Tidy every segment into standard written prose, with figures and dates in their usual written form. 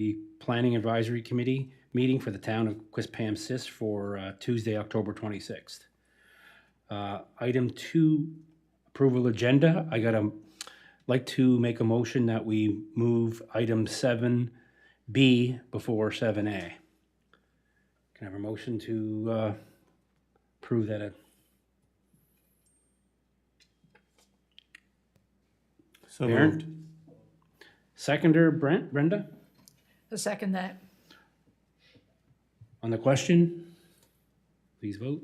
the Planning Advisory Committee meeting for the town of Quispamsis for Tuesday, October 26th. Item 2, approval agenda. Like to make a motion that we move item 7B before 7A. Can I have a motion to approve that? So Baron? moved. Seconder, Brenda? I'll second that. On the question, please vote.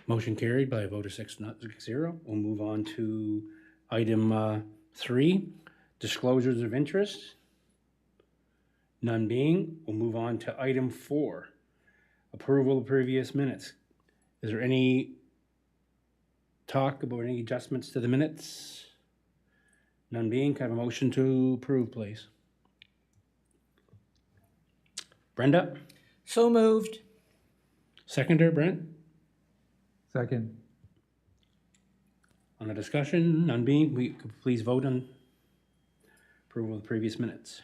Motion carried by a vote of 6-0. We'll move on to item 3, disclosures of interest. None being, we'll move on to item 4, approval of previous minutes. Is there any talk about any adjustments to the minutes? None being, can I have a motion to approve, please? Brenda? So moved. Seconder, Brent? Second. On the discussion, none being, we could please vote on approval of the previous minutes.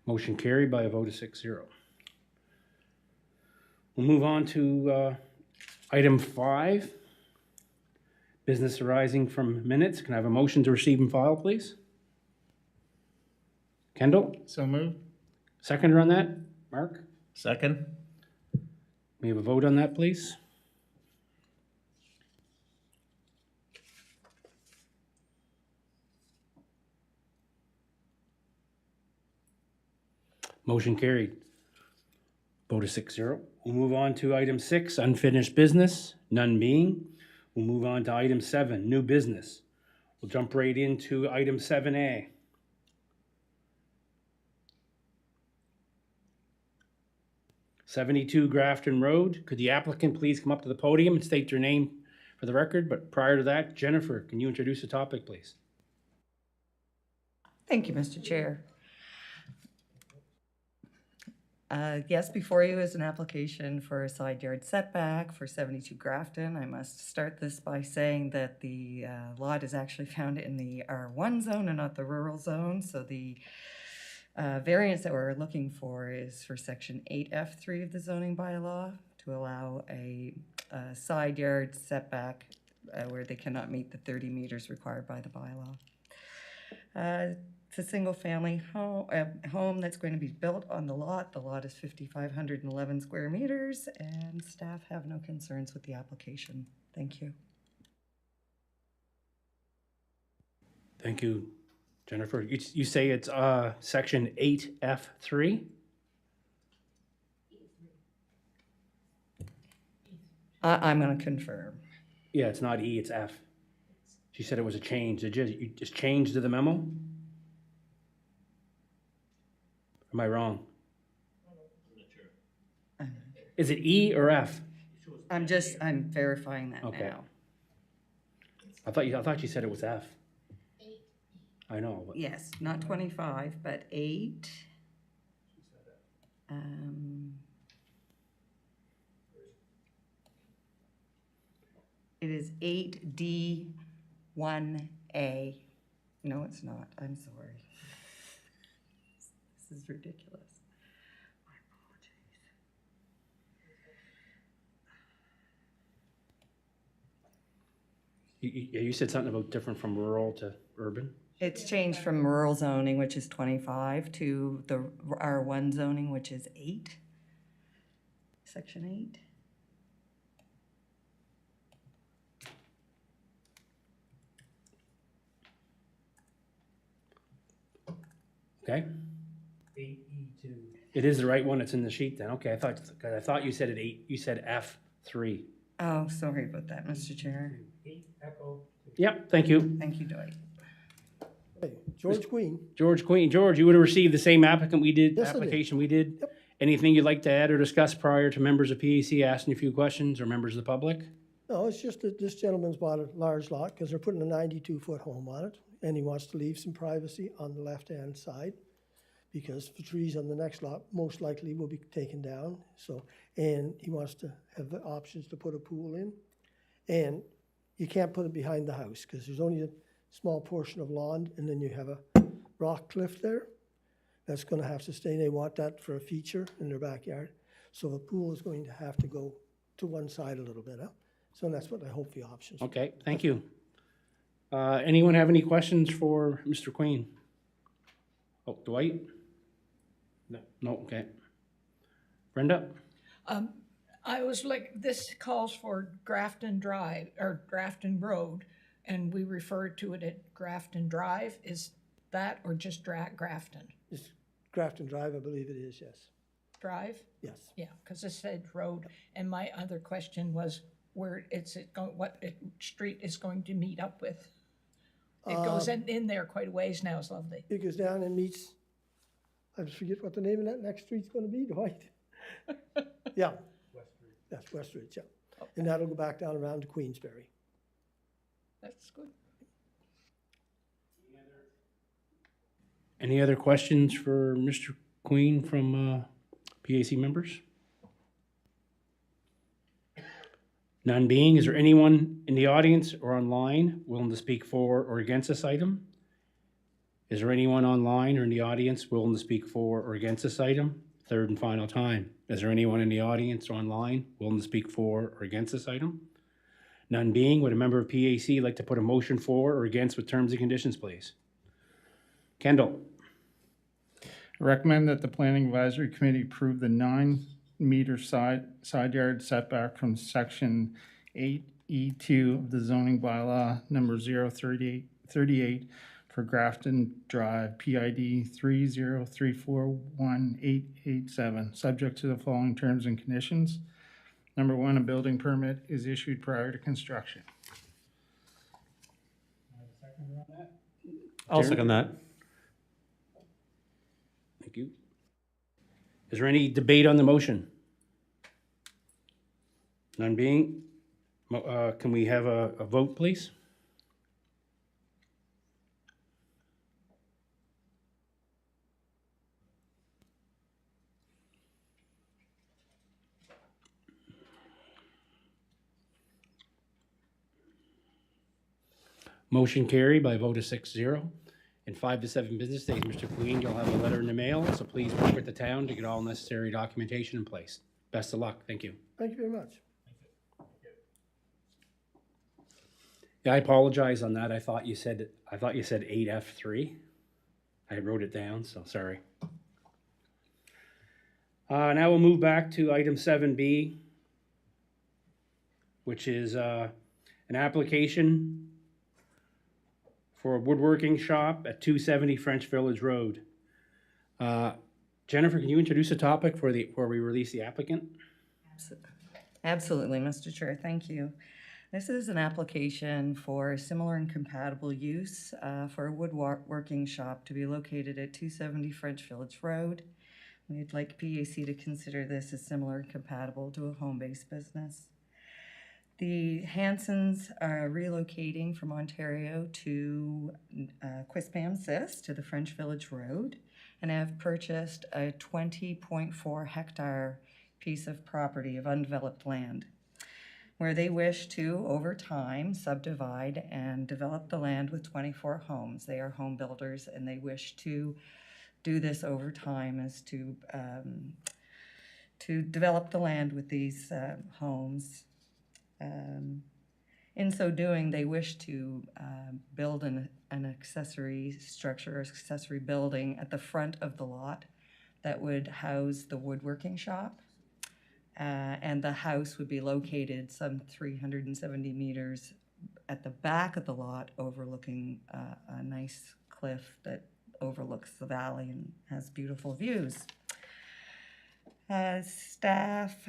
Motion carried by a vote of 6-0. We'll move on to item 5, business arising from minutes. Can I have a motion to receive and file, please? Kendall? So moved. Seconder on that? Mark? Second. We have a vote on that, please? Motion carried. Vote of 6-0. We'll move on to item 6, unfinished business, none being. We'll move on to item 7, new business. We'll jump right into item 7A. "72 Grafton Road." Could the applicant please come up to the podium and state their name for the record? But prior to that, Jennifer, can you introduce the topic, please? Thank you, Mr. Chair. Yes, before you is an application for a side yard setback for 72 Grafton. I must start this by saying that the lot is actually found in the R1 zone and not the rural zone. So the variance that we're looking for is for section 8F3 of the zoning bylaw to allow a side yard setback where they cannot meet the 30 meters required by the bylaw. It's a single-family home that's going to be built on the lot. The lot is 5,511 square meters, and staff have no concerns with the application. Thank you. Thank you, Jennifer. You say it's section 8F3? I'm going to confirm. Yeah, it's not E, it's F. She said it was a change. Did you just change to the memo? Am I wrong? Is it E or F? I'm verifying that Okay. now. I thought you said it was F. I know. But Yes, not 25, but 8. It is 8D1A. No, it's not. I'm sorry. This is ridiculous. My apologies. you said something about different from rural to urban? It's changed from rural zoning, which is 25, to the R1 zoning, which is 8. Section 8. Okay. It is the right one, it's in the sheet then, okay, I thought you said it 8, you said F3. Oh, sorry about that, Mr. Chair. Yep, thank you. Thank you, Dwight. Hey, George Queen. George Queen, George, you would have received the same application we did? Yes, I did. Yep. Anything you'd like to add or discuss prior to members of PAC asking a few questions or members of the public? No, it's just that this gentleman's bought a large lot because they're putting a 92-foot home on it, and he wants to leave some privacy on the left-hand side because the trees on the next lot most likely will be taken down. So, and he wants to have the options to put a pool in, and you can't put it behind the house because there's only a small portion of lawn, and then you have a rock cliff there. That's going to have to stay. They want that for a feature in their backyard. So the pool is going to have to go to one side a little bit, huh? So that's what I hope the options. Okay, thank you. Anyone have any questions for Mr. Queen? Oh, Dwight? No. No, okay. Brenda? I was like, this calls for Grafton Drive, or Grafton Road, and we refer to it at Grafton Drive. Is that, or just Grafton It's Grafton Drive, I believe it is, yes. Drive? Yes. Yeah, because it said road, and my other question was where what street is going to meet up with. It goes in there quite a ways now, it's lovely. It goes down and meets, I forget what the name of that next street's going to be, Dwight. Yeah. West Street. That's West Street, yeah. Okay. And that'll go back down around to Queensberry. That's good. Any other questions for Mr. Queen from PAC members? None being, is there anyone in the audience or online willing to speak for or against this item? Is there anyone online or in the audience willing to speak for or against this item? Third and final time. Is there anyone in the audience or online willing to speak for or against this item? None being, would a member of PAC like to put a motion for or against with terms and conditions, please? Kendall? Recommend that the Planning Advisory Committee approve the 9-meter side yard setback from section 8E2 of the zoning bylaw number 038 for Grafton Drive, PID 303418887, subject to the following terms and conditions. Number 1, a building permit is issued prior to construction. I'll second that. Thank you. Is there any debate on the motion? None being, can we have a vote, please? Motion carried by a vote of 6-0. In 5 to 7 business days, Mr. Queen, you'll have a letter in the mail, so please work with the town to get all necessary documentation in place. Best of luck. Thank you. Thank you very much. Yeah, I apologize on that. I thought you said 8F3. I wrote it down, so sorry. Now we'll move back to item 7B, which is an application for a woodworking shop at 270 French Village Road. Jennifer, can you introduce the topic before we release the applicant? Absolutely, Mr. Chair, thank you. This is an application for similar and compatible use for a woodworking shop to be located at 270 French Village Road. We'd like PAC to consider this as similar and compatible to a home-based business. The Hansons are relocating from Ontario to Quispamsis to the French Village Road and have purchased a 20.4 hectare piece of property of undeveloped land where they wish to, over time, subdivide and develop the land with 24 homes. They are home builders and they wish to do this over time as to develop the land with these homes. In so doing, they wish to build an accessory structure, accessory building at the front of the lot that would house the woodworking shop. And the house would be located some 370 meters at the back of the lot overlooking a nice cliff that overlooks the valley and has beautiful views. Staff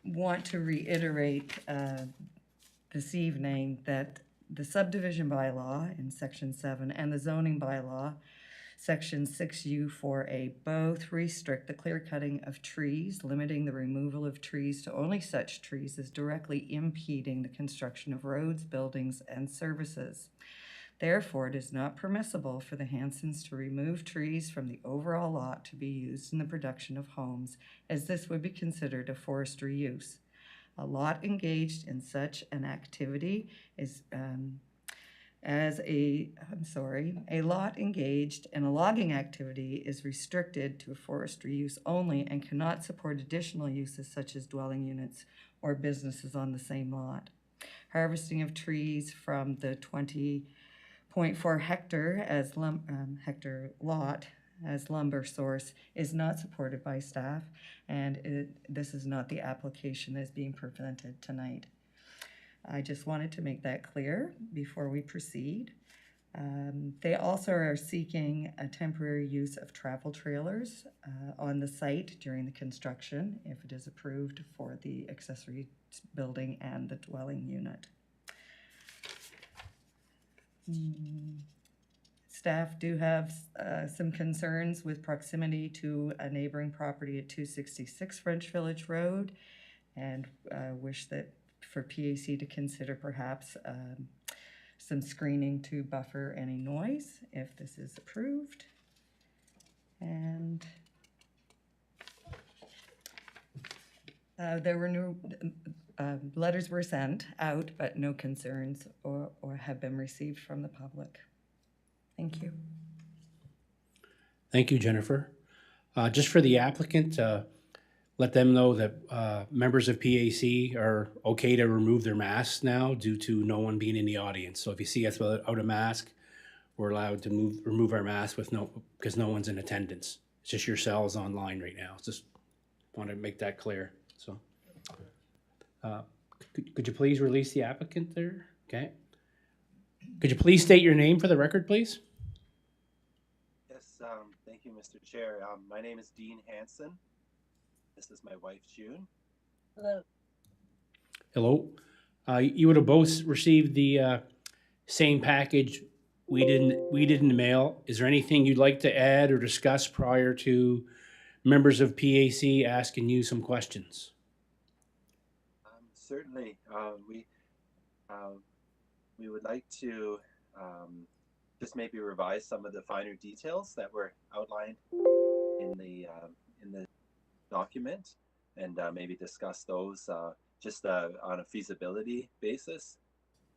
want to reiterate this evening that the subdivision bylaw in section 7 and the zoning bylaw section 6U4A both restrict the clear cutting of trees, limiting the removal of trees to only such trees as directly impeding the construction of roads, buildings, and services. Therefore, it is not permissible for the Hansons to remove trees from the overall lot to be used in the production of homes, as this would be considered a forestry use. A lot engaged in such an activity is a lot engaged in a logging activity is restricted to forestry use only and cannot support additional uses such as dwelling units or businesses on the same lot. Harvesting of trees from the 20.4 hectare lot as lumber source is not supported by staff, and this is not the application that is being presented tonight. I just wanted to make that clear before we proceed. They also are seeking a temporary use of travel trailers on the site during the construction, if it is approved for the accessory building and the dwelling unit. Staff do have some concerns with proximity to a neighboring property at 266 French Village Road, and wish that for PAC to consider perhaps some screening to buffer any noise if this is approved. And there were no letters were sent out, but no concerns or have been received from the public. Thank you. Thank you, Jennifer. Just for the applicant, let them know that members of PAC are okay to remove their masks now due to no one being in the audience. So if you see us without a mask, we're allowed to remove our mask because no one's in attendance. It's just yourselves online right now. Just want to make that clear. So could you please release the applicant there? Okay. Could you please state your name for the record, please? Yes, thank you, Mr. Chair. My name is Dean Hansen. This is my wife, June. Hello. Hello. You would have both received the same package we did in the mail. Is there anything you'd like to add or discuss prior to members of PAC asking you some questions? Certainly, we would like to just maybe revise some of the finer details that were outlined in the document, and maybe discuss those just on a feasibility basis.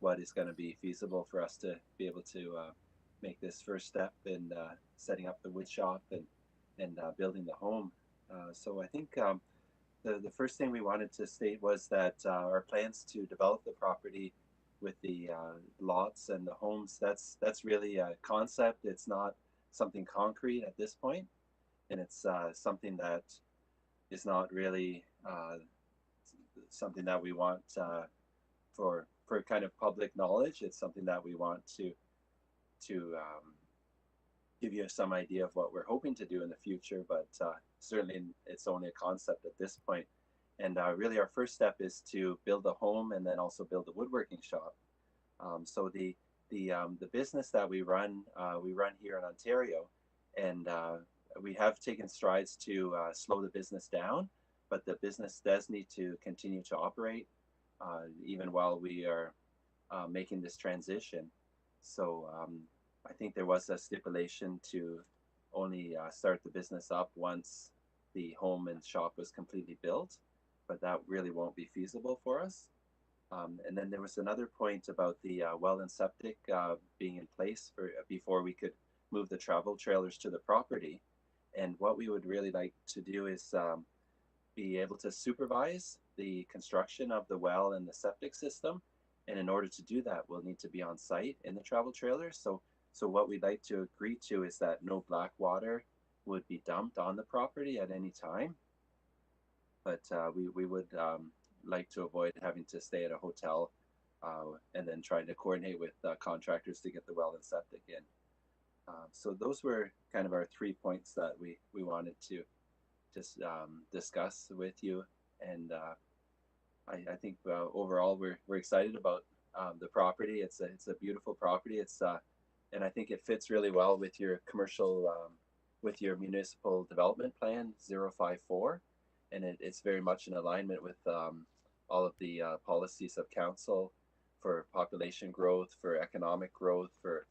What is going to be feasible for us to be able to make this first step in setting up the wood shop and building the home. So I think the first thing we wanted to state was that our plans to develop the property with the lots and the homes, that's really a concept. It's not something concrete at this point, and it's something that is not really something that we want for kind of public knowledge. It's something that we want to give you some idea of what we're hoping to do in the future, but certainly it's only a concept at this point. And really our first step is to build a home and then also build a woodworking shop. So the business that we run here in Ontario, and we have taken strides to slow the business down, but the business does need to continue to operate even while we are making this transition. So I think there was a stipulation to only start the business up once the home and shop was completely built, but that really won't be feasible for us. And then there was another point about the well and septic being in place before we could move the travel trailers to the property. And what we would really like to do is be able to supervise the construction of the well and the septic system. And in order to do that, we'll need to be on site in the travel trailers. So what we'd like to agree to is that no black water would be dumped on the property at any time. But we would like to avoid having to stay at a hotel and then trying to coordinate with contractors to get the well and septic in. So those were kind of our 3 points that we wanted to just discuss with you. And I think overall we're excited about the property. It's a beautiful property. And I think it fits really well with your commercial, with your municipal development plan 054, and it's very much in alignment with all of the policies of council for population growth, for economic growth, for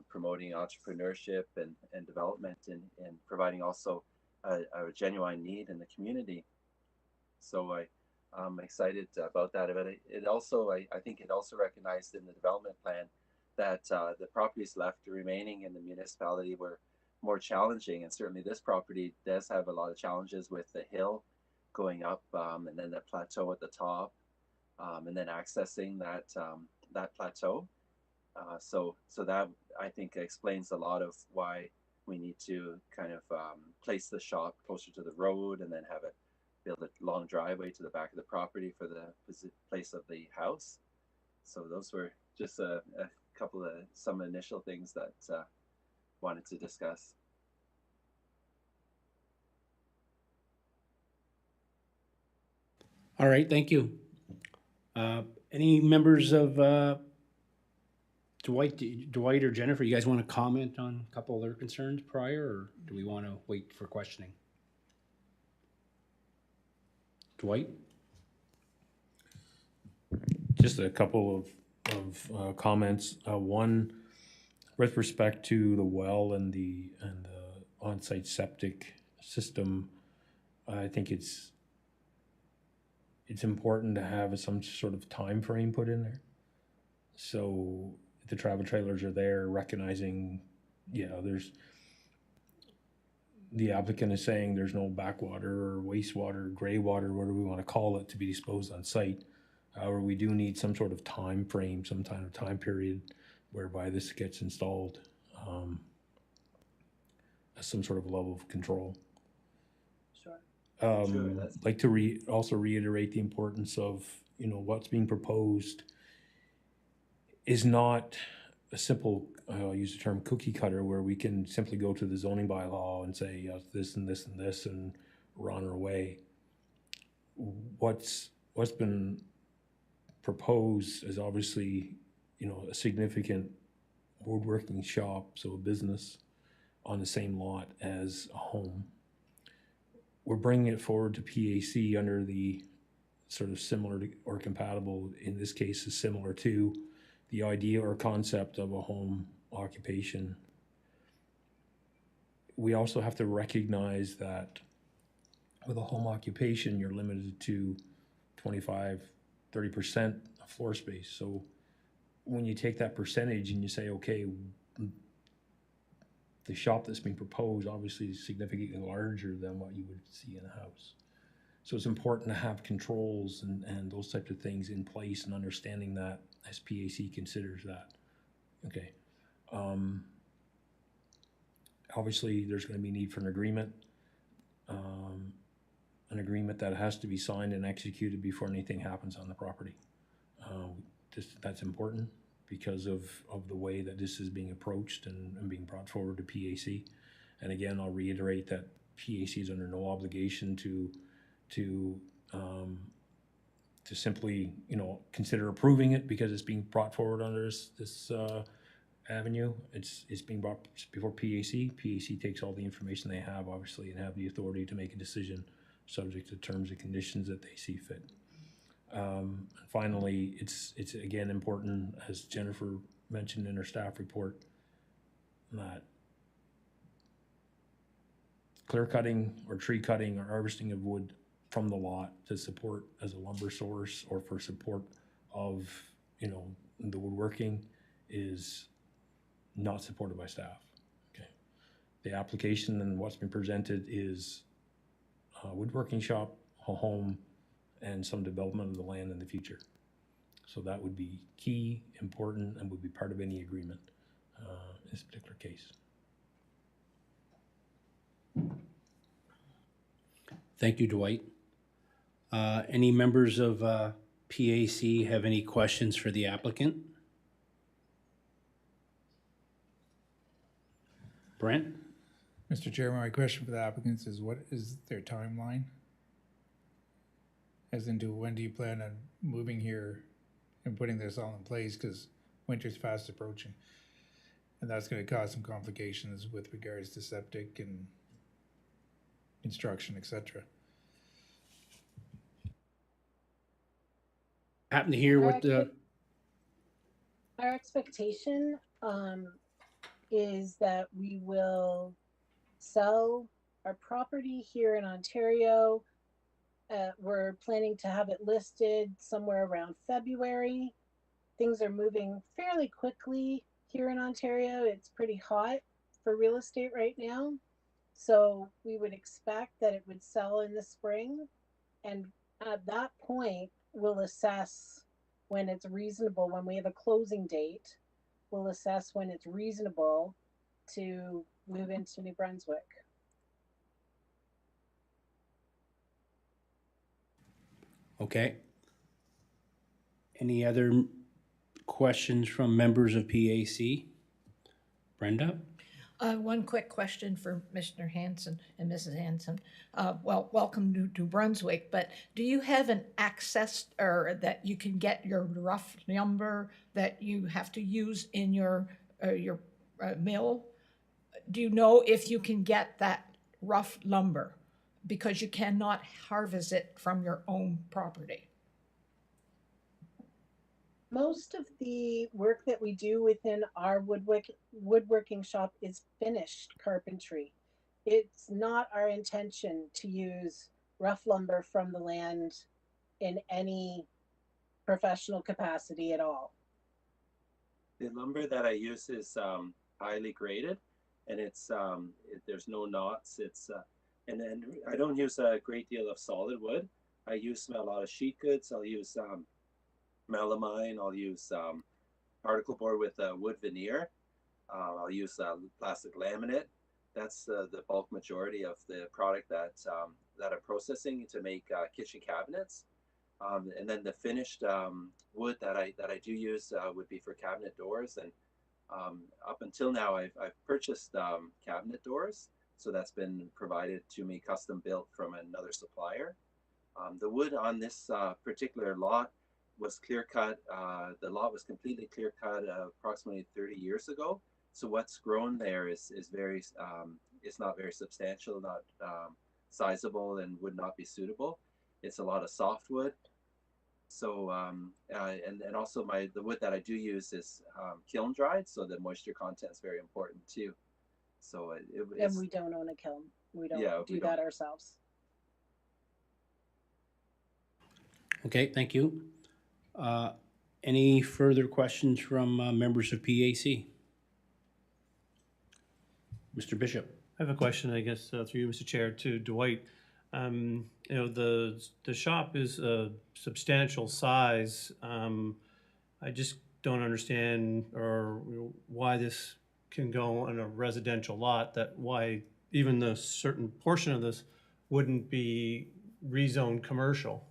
promoting entrepreneurship and development, and providing also a genuine need in the community. So I'm excited about that. But it also, I think it also recognized in the development plan that the properties left remaining in the municipality were more challenging. And certainly this property does have a lot of challenges with the hill going up, and then the plateau at the top, and then accessing that plateau. So that I think explains a lot of why we need to kind of place the shop closer to the road, and then have it build a long driveway to the back of the property for the place of the house. So those were just a couple of some initial things that wanted to discuss. All right, thank you. Any members of Dwight or Jennifer, you guys want to comment on a couple of their concerns prior, or do we want to wait for questioning? Dwight? Just a couple of comments. One, with respect to the well and the on-site septic system, I think it's important to have some sort of time frame put in there. So if the travel trailers are there, recognizing, there's the applicant is saying there's no backwater or wastewater, gray water, whatever we want to call it, to be disposed on site. However, we do need some sort of time frame, some kind of time period whereby this gets installed, as some sort of level of control. Sure. I'd like to also reiterate the importance of, what's being proposed is not a simple, I'll use the term cookie cutter, where we can simply go to the zoning bylaw and say this and this and this and we're on our way. What's been proposed is obviously, a significant woodworking shop, so a business on the same lot as a home. We're bringing it forward to PAC under the sort of similar to, or compatible, in this case is similar to, the idea or concept of a home occupation. We also have to recognize that with a home occupation, you're limited to 25, 30% of floor space. So when you take that percentage and you say, okay, the shop that's being proposed obviously is significantly larger than what you would see in a house. So it's important to have controls and those types of things in place, and understanding that as PAC considers that. Okay. Obviously, there's going to be need for an agreement that has to be signed and executed before anything happens on the property. That's important because of the way that this is being approached and being brought forward to PAC. And again, I'll reiterate that PAC is under no obligation to simply, consider approving it because it's being brought forward under this avenue. It's being brought before PAC. PAC takes all the information they have, obviously, and have the authority to make a decision subject to terms and conditions that they see fit. Finally, it's again important, as Jennifer mentioned in her staff report, that clear cutting or tree cutting or harvesting of wood from the lot to support as a lumber source or for support of, the woodworking is not supported by staff. Okay. The application and what's been presented is a woodworking shop, a home, and some development of the land in the future. So that would be key, important, and would be part of any agreement in this particular case. Thank you, Dwight. Any members of PAC have any questions for the applicant? Brent? Mr. Chairman, my question for the applicants is what is their timeline? As into when do you plan on moving here and putting this all in place, because winter's fast approaching? And that's gonna cause some complications with regards to septic and construction, et cetera. Happen to hear what the, Our expectation is that we will sell our property here in Ontario. We're planning to have it listed somewhere around February. Things are moving fairly quickly here in Ontario. It's pretty hot for real estate right now. So we would expect that it would sell in the spring. And at that point, we'll assess when it's reasonable, when we have a closing date, we'll assess when it's reasonable to move into New Brunswick. okay. Any other questions from members of PAC? Brenda? One quick question for Mr. Hanson and Mrs. Hanson. Well, welcome to New Brunswick, but do you have an access or that you can get your rough lumber that you have to use in your mill? Do you know if you can get that rough lumber? Because you cannot harvest it from your own property. Most of the work that we do within our woodworking shop is finished carpentry. It's not our intention to use rough lumber from the land in any professional capacity at all. The lumber that I use is highly graded, and it's there's no knots. It's and then I don't use a great deal of solid wood. I use a lot of sheet goods. I'll use melamine. I'll use particle board with wood veneer. I'll use plastic laminate. That's the bulk majority of the product that I'm processing to make kitchen cabinets. And then the finished wood that I do use would be for cabinet doors. And up until now, I've purchased cabinet doors, so that's been provided to me custom built from another supplier. The wood on this particular lot was clear cut. The lot was completely clear cut approximately 30 years ago. So what's grown there is very it's not very substantial, not sizable, and would not be suitable. It's a lot of softwood. So and also the wood that I do use is kiln dried, so the moisture content is very important too. So And we don't own a kiln. We don't do that ourselves. Okay, thank you. Any further questions from members of PAC? Mr. Bishop? I have a question, I guess, through you, Mr. Chair, to Dwight. You know, the shop is a substantial size. I just don't understand or why this can go on a residential lot, that why even the certain portion of this wouldn't be rezoned commercial.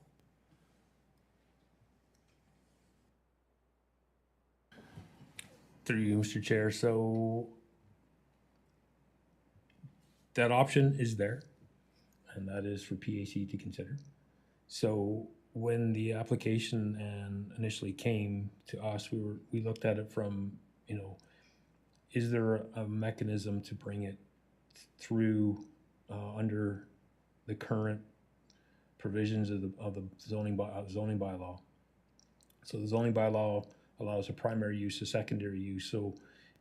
Through you, Mr. Chair, so that option is there, and that is for PAC to consider. So when the application initially came to us, we looked at it from, you know, is there a mechanism to bring it through under the current provisions of the zoning bylaw? So the zoning bylaw allows a primary use, a secondary use. So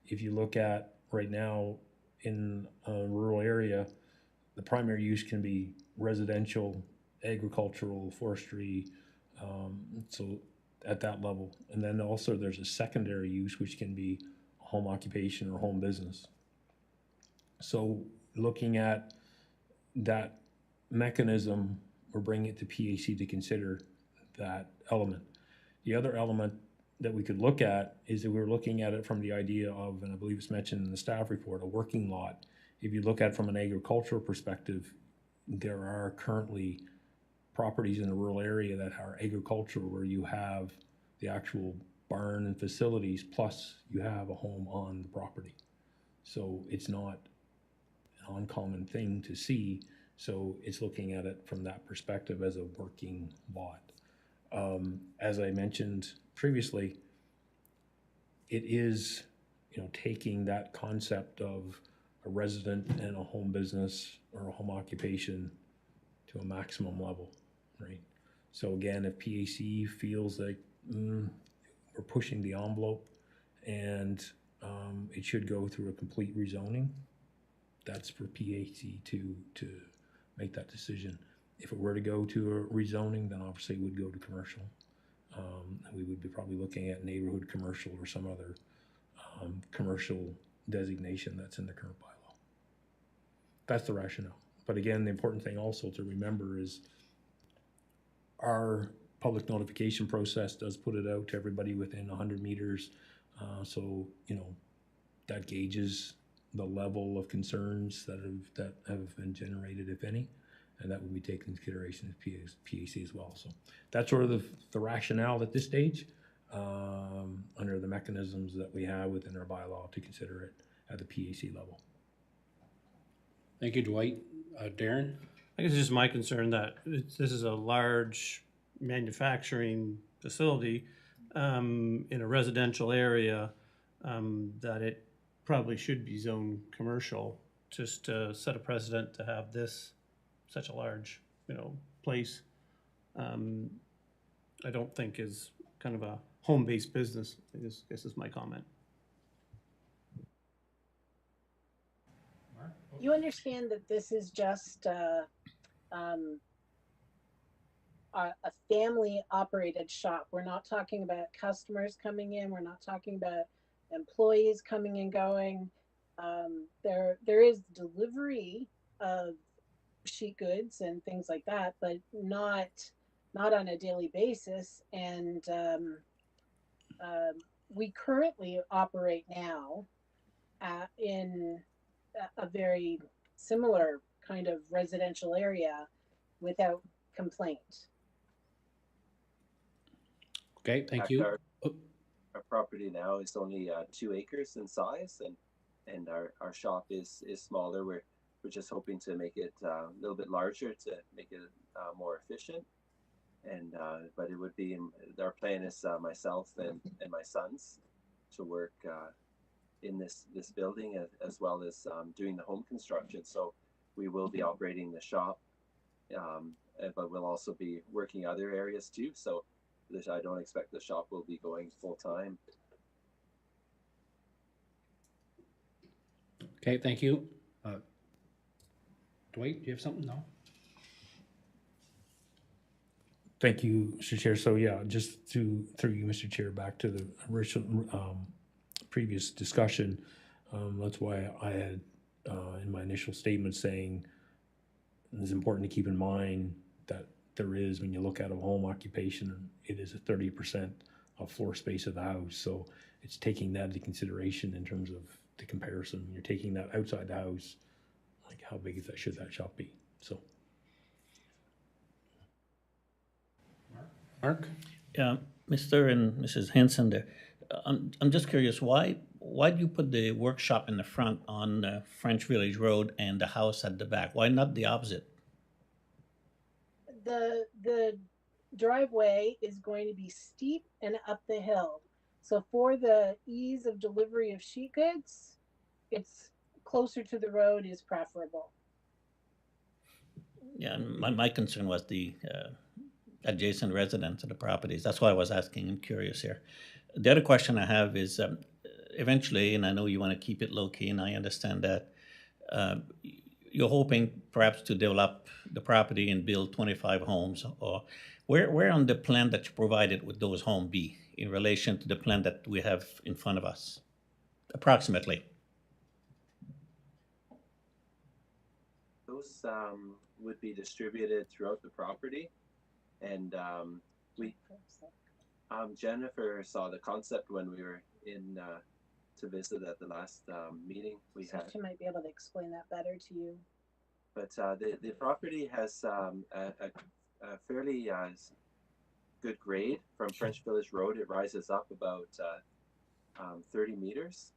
if you look at right now in a rural area, the primary use can be residential, agricultural, forestry, so at that level. And then also there's a secondary use, which can be home occupation or home business. So looking at that mechanism, we're bringing it to PAC to consider that element. The other element that we could look at is that we were looking at it from the idea of, and I believe it's mentioned in the staff report, a working lot. If you look at it from an agricultural perspective, there are currently properties in the rural area that are agricultural, where you have the actual barn and facilities, plus you have a home on the property. So it's not uncommon thing to see. So it's looking at it from that perspective as a working lot. As I mentioned previously, it is, taking that concept of a resident and a home business or a home occupation to a maximum level, right? So again, if PAC feels like we're pushing the envelope and it should go through a complete rezoning, that's for PAC to make that decision. If it were to go to a rezoning, then obviously it would go to commercial. We would be probably looking at neighborhood commercial or some other commercial designation that's in the current bylaw. That's the rationale. But again, the important thing also to remember is our public notification process does put it out to everybody within 100 meters. So, that gauges the level of concerns that have been generated, if any, and that will be taken into consideration of PAC as well. So that's sort of the rationale at this stage, under the mechanisms that we have within our bylaw to consider it at the PAC level. Thank you, Dwight. Darren? I guess it's just my concern that this is a large manufacturing facility in a residential area, that it probably should be zoned commercial, just to set a precedent to have this such a large, place. I don't think is kind of a home-based business. I guess is my comment. You understand that this is just a family operated shop. We're not talking about customers coming in. We're not talking about employees coming and going. There is delivery of sheet goods and things like that, but not on a daily basis. And we currently operate now in a very similar kind of residential area without complaint. Okay, thank you. Our property now is only 2 acres in size, and our shop is smaller. We're just hoping to make it a little bit larger to make it more efficient. And but it would be, our plan is myself and my sons to work in this building, as well as doing the home construction. So we will be operating the shop, but we'll also be working other areas too. So I don't expect the shop will be going full time. Okay, thank you. Dwight, do you have something? No? Thank you, Mr. Chair. So yeah, just through you, Mr. Chair, back to the original previous discussion. That's why I had in my initial statement saying it's important to keep in mind that there is, when you look at a home occupation, it is a 30% of floor space of the house. So it's taking that into consideration in terms of the comparison. When you're taking that outside the house, like how big should that shop be? So. Mark? Yeah, Mr. and Mrs. Henson there. I'm just curious, why do you put the workshop in the front on French Village Road and the house at the back? Why not the opposite? The driveway is going to be steep and up the hill. So for the ease of delivery of sheet goods, it's closer to the road is preferable. Yeah, and my concern was the adjacent residents of the properties. That's why I was asking. I'm curious here. The other question I have is eventually, and I know you want to keep it low key, and I understand that, you're hoping perhaps to develop the property and build 25 homes, or where on the plan that you provided would those homes be in relation to the plan that we have in front of us, approximately? Those would be distributed throughout the property, and Jennifer saw the concept when we were in to visit at the last meeting we So had. she might be able to explain that better to you. But the property has a fairly good grade from French Village Road. It rises up about 30 meters,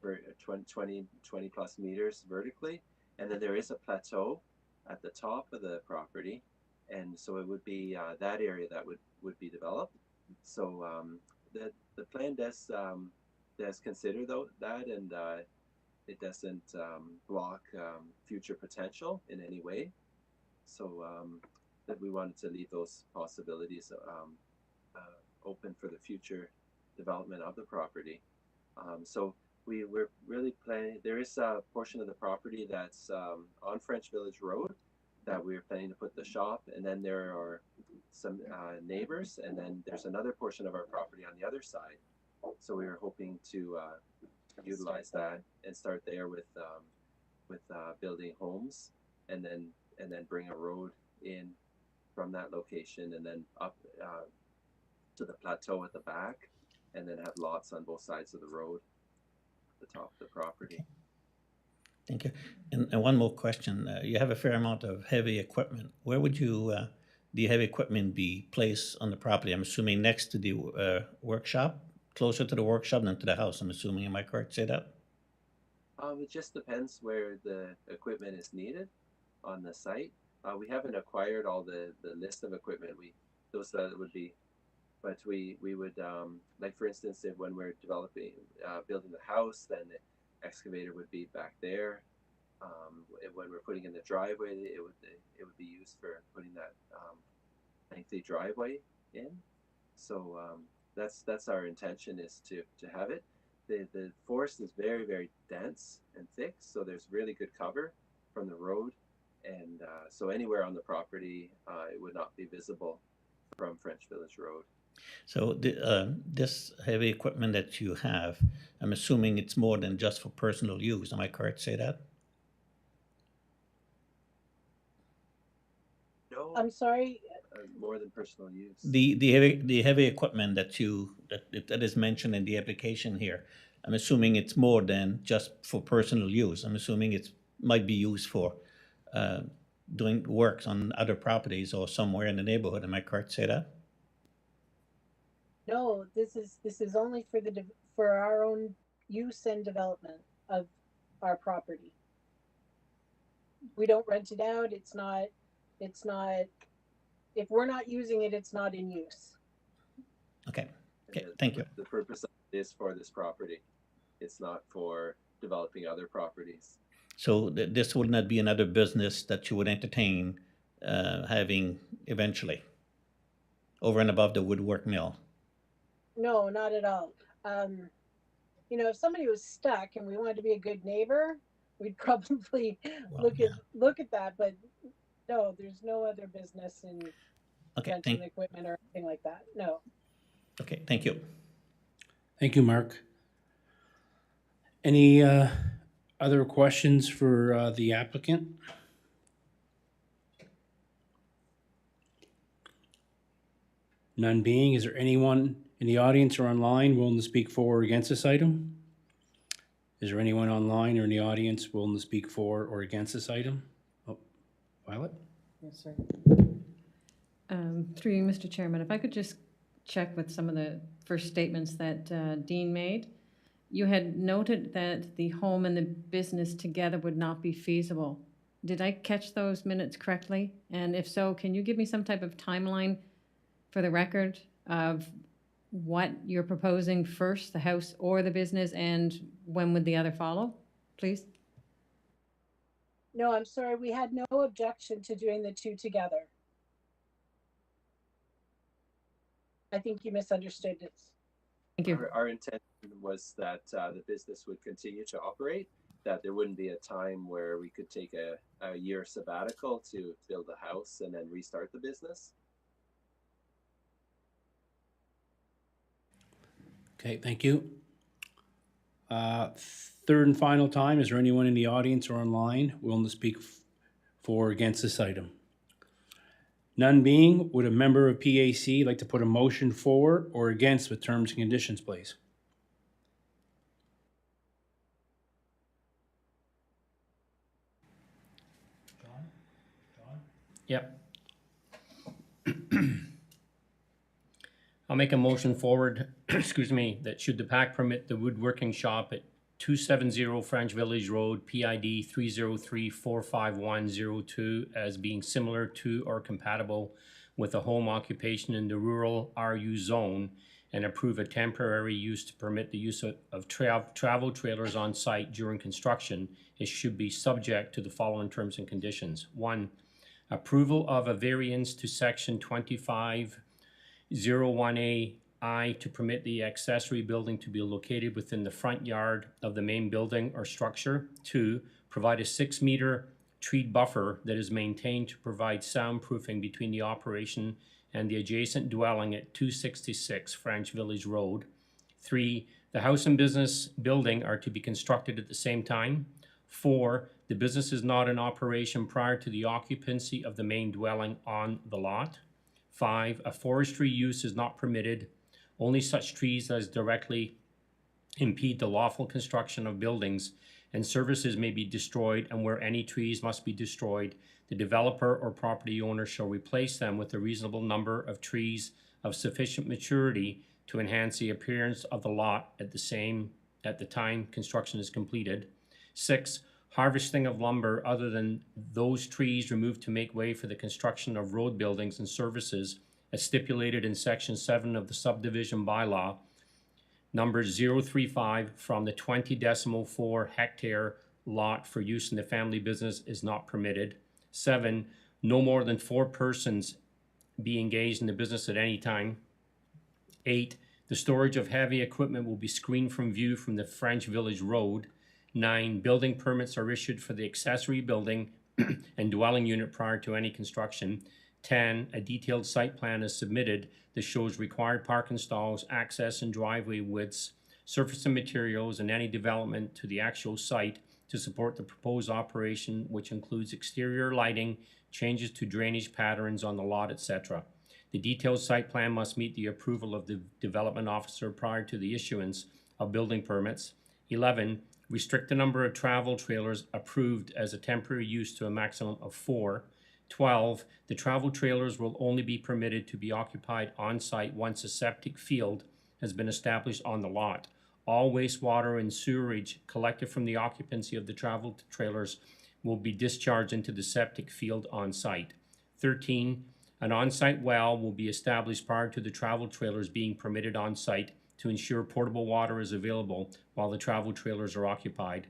or 20 plus meters vertically, And then there is a plateau at the top of the property, and so it would be that area that would be developed. So the plan does consider that, and it doesn't block future potential in any way. So that we wanted to leave those possibilities open for the future development of the property. So we're really planning, there is a portion of the property that's on French Village Road that we're planning to put the shop, and then there are some neighbors, and then there's another portion of our property on the other side. So we were hoping to utilize that and start there with building homes, and then bring a road in from that location, and then up to the plateau at the back, and then have lots on both sides of the road at the top of the property. Thank you. And one more question. You have a fair amount of heavy equipment. Where would the heavy equipment be placed on the property? I'm assuming next to the workshop, closer to the workshop than to the house, I'm assuming. Am I correct to say that? It just depends where the equipment is needed on the site. We haven't acquired all the list of equipment. Those that would be, but we would, like for instance, if when we're developing, building the house, then the excavator would be back there. When we're putting in the driveway, it would be used for putting that lengthy driveway in. So that's our intention, is to have it. The forest is very, very dense and thick, so there's really good cover from the road, and so anywhere on the property it would not be visible from French Village Road. So this heavy equipment that you have, I'm assuming it's more than just for personal use. Am I correct to say that? No, I'm sorry, more than personal use. The heavy equipment that is mentioned in the application here, I'm assuming it's more than just for personal use. I'm assuming it might be used for doing works on other properties or somewhere in the neighborhood. Am I correct to say that? no, this is only for our own use and development of our property. We don't rent it out. It's not, if we're not using it, it's not in use. Okay. Okay. Thank you. The purpose of it is for this property. It's not for developing other properties. So this would not be another business that you would entertain having eventually over and above the woodwork mill? No, not at all. If somebody was stuck and we wanted to be a good neighbor, we'd probably look at that. But no, there's no other business in renting equipment or anything like that. No. Okay, thank you. Thank you, Mark. Any other questions for the applicant? None being, is there anyone in the audience or online willing to speak for or against this item? Is there anyone online or in the audience willing to speak for or against this item? Oh, Violet? Yes, sir. Through you, Mr. Chairman, if I could just check with some of the first statements that Dean made. You had noted that the home and the business together would not be feasible. Did I catch those minutes correctly? And if so, can you give me some type of timeline for the record of what you're proposing first, the house or the business, and when would the other follow, please? No, I'm sorry. We had no objection to doing the two together. I think you misunderstood it. Thank you. Our intention was that the business would continue to operate, that there wouldn't be a time where we could take a year sabbatical to build a house and then restart the business. Okay, thank you. Third and final time, is there anyone in the audience or online willing to speak for or against this item? None being, would a member of PAC like to put a motion for or against with terms and conditions, please? John? Yep. I'll make a motion forward, excuse me, that should the PAC permit the woodworking shop at 270 French Village Road, PID 303-45102, as being similar to or compatible with a home occupation in the rural RU zone, and approve a temporary use to permit the use of travel trailers on site during construction. It should be subject to the following terms and conditions. 1, approval of a variance to section 2501A I to permit the accessory building to be located within the front yard of the main building or structure. 2, provide a 6-meter tree buffer that is maintained to provide soundproofing between the operation and the adjacent dwelling at 266 French Village Road. 3, the house and business building are to be constructed at the same time. 4, the business is not in operation prior to the occupancy of the main dwelling on the lot. 5, a forestry use is not permitted. Only such trees as directly impede the lawful construction of buildings and services may be destroyed, and where any trees must be destroyed, the developer or property owner shall replace them with a reasonable number of trees of sufficient maturity to enhance the appearance of the lot at the time construction is completed. 6, harvesting of lumber other than those trees removed to make way for the construction of road buildings and services as stipulated in section 7 of the subdivision bylaw, number 035, from the 20.4 hectare lot for use in the family business is not permitted. 7, no more than 4 persons be engaged in the business at any time. 8, the storage of heavy equipment will be screened from view from the French Village Road. 9, building permits are issued for the accessory building and dwelling unit prior to any construction. 10, a detailed site plan is submitted that shows required parking stalls, access and driveway widths, surface and materials, and any development to the actual site to support the proposed operation, which includes exterior lighting, changes to drainage patterns on the lot, etc. The detailed site plan must meet the approval of the development officer prior to the issuance of building permits. 11, restrict the number of travel trailers approved as a temporary use to a maximum of 4. 12, the travel trailers will only be permitted to be occupied on-site once a septic field has been established on the lot. All wastewater and sewerage collected from the occupancy of the travel trailers will be discharged into the septic field on-site. 13, an on-site well will be established prior to the travel trailers being permitted on-site to ensure portable water is available while the travel trailers are occupied.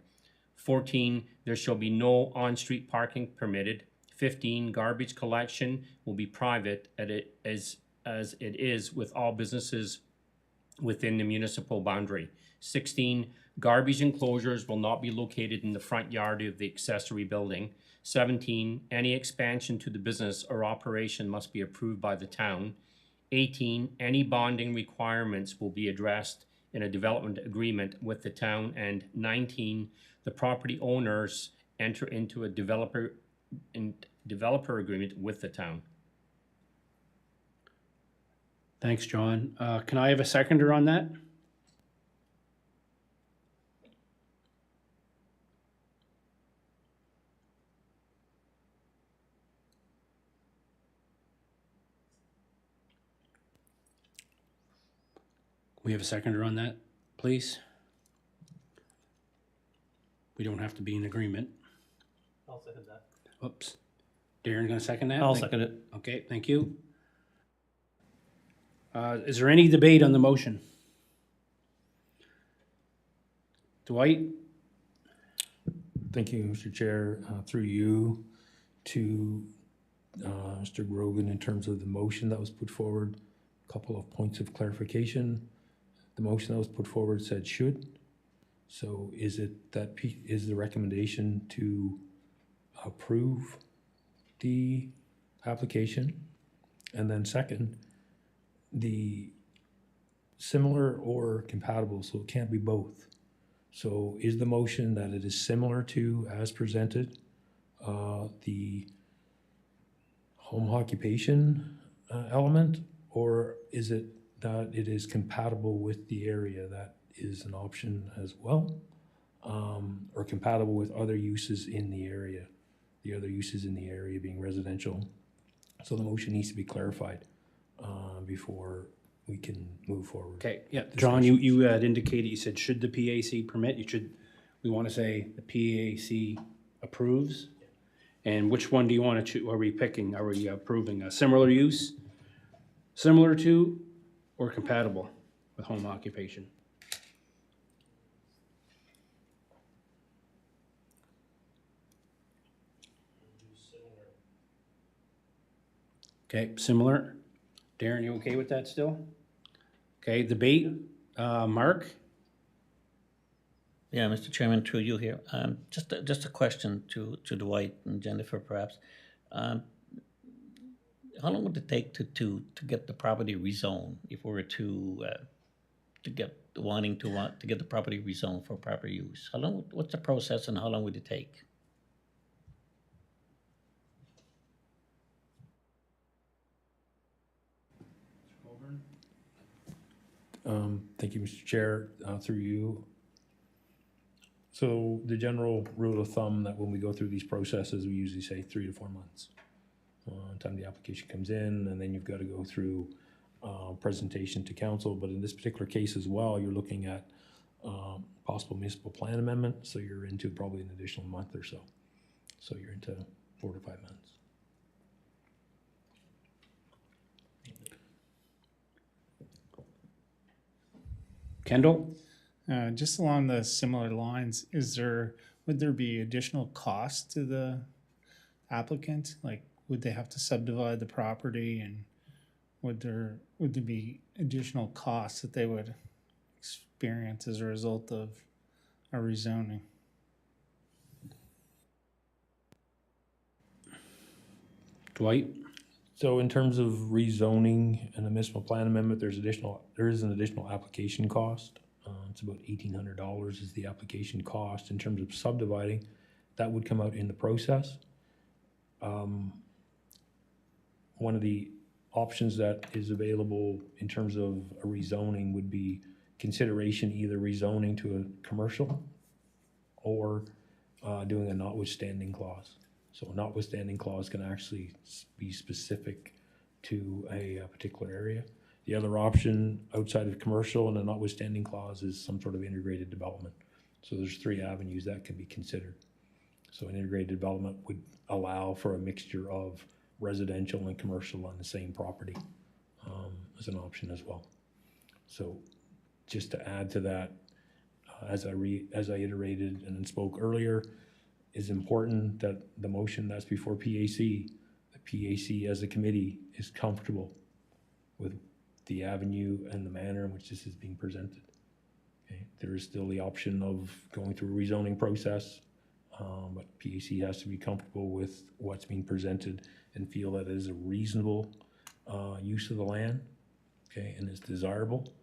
14, there shall be no on-street parking permitted. 15, garbage collection will be private as it is with all businesses within the municipal boundary. 16, garbage enclosures will not be located in the front yard of the accessory building. 17, any expansion to the business or operation must be approved by the town. 18, any bonding requirements will be addressed in a development agreement with the town. And 19, the property owners enter into a developer agreement with the town. Thanks, John. Can I have a seconder on that? We have a seconder on that, please? We don't have to be in agreement. I'll second that. Whoops. Darren gonna second that? I'll second it. Okay, thank you. Is there any debate on the motion? Dwight? Thank you, Mr. Chair, through you to Mr. Grogan in terms of the motion that was put forward. A couple of points of clarification. The motion that was put forward said should. So is it that is the recommendation to approve the application? And then second, the similar or compatible, so it can't be both. So is the motion that it is similar to, as presented, the home occupation element, or is it that it is compatible with the area? That is an option as well, or compatible with other uses in the area, the other uses in the area being residential. So the motion needs to be clarified before we can move forward. Okay, yeah, John, you had indicated, you said, should the PAC permit, we want to say the PAC approves? And which one do you want to choose, are we picking, are we approving a similar use, similar to, or compatible with home occupation? Okay, similar. Darren, you okay with that still? Okay, debate, Mark? Yeah, Mr. Chairman, through you here. Just a question to Dwight and Jennifer, perhaps. How long would it take to get the property rezoned if we were to get to get the property rezoned for proper use? How long? What's the process, and how long would it take? Thank you, Mr. Chair, through you. So the general rule of thumb that when we go through these processes, we usually say 3 to 4 months. Time the application comes in, and then you've got to go through presentation to council. But in this particular case as well, you're looking at possible municipal plan amendment, so you're into probably an additional month or so. So you're into 4 to 5 months. Kendall? Just along the similar lines, would there be additional cost to the applicant? Like, would they have to subdivide the property, and would there be additional costs that they would experience as a result of a rezoning? Dwight? So in terms of rezoning and a municipal plan amendment, there is an additional application cost. It's about $1,800 is the application cost. In terms of subdividing, that would come out in the process. One of the options that is available in terms of a rezoning would be consideration, either rezoning to a commercial or doing a notwithstanding clause. So a notwithstanding clause can actually be specific to a particular area. The other option outside of commercial and a notwithstanding clause is some sort of integrated development. So there's 3 avenues that can be considered. So an integrated development would allow for a mixture of residential and commercial on the same property as an option as well. So just to add to that, as I iterated and spoke earlier, is important that the motion that's before PAC, the PAC as a committee is comfortable with the avenue and the manner in which this is being presented. Okay. There is still the option of going through a rezoning process, but PAC has to be comfortable with what's being presented and feel that it is a reasonable use of the land, okay, and is desirable,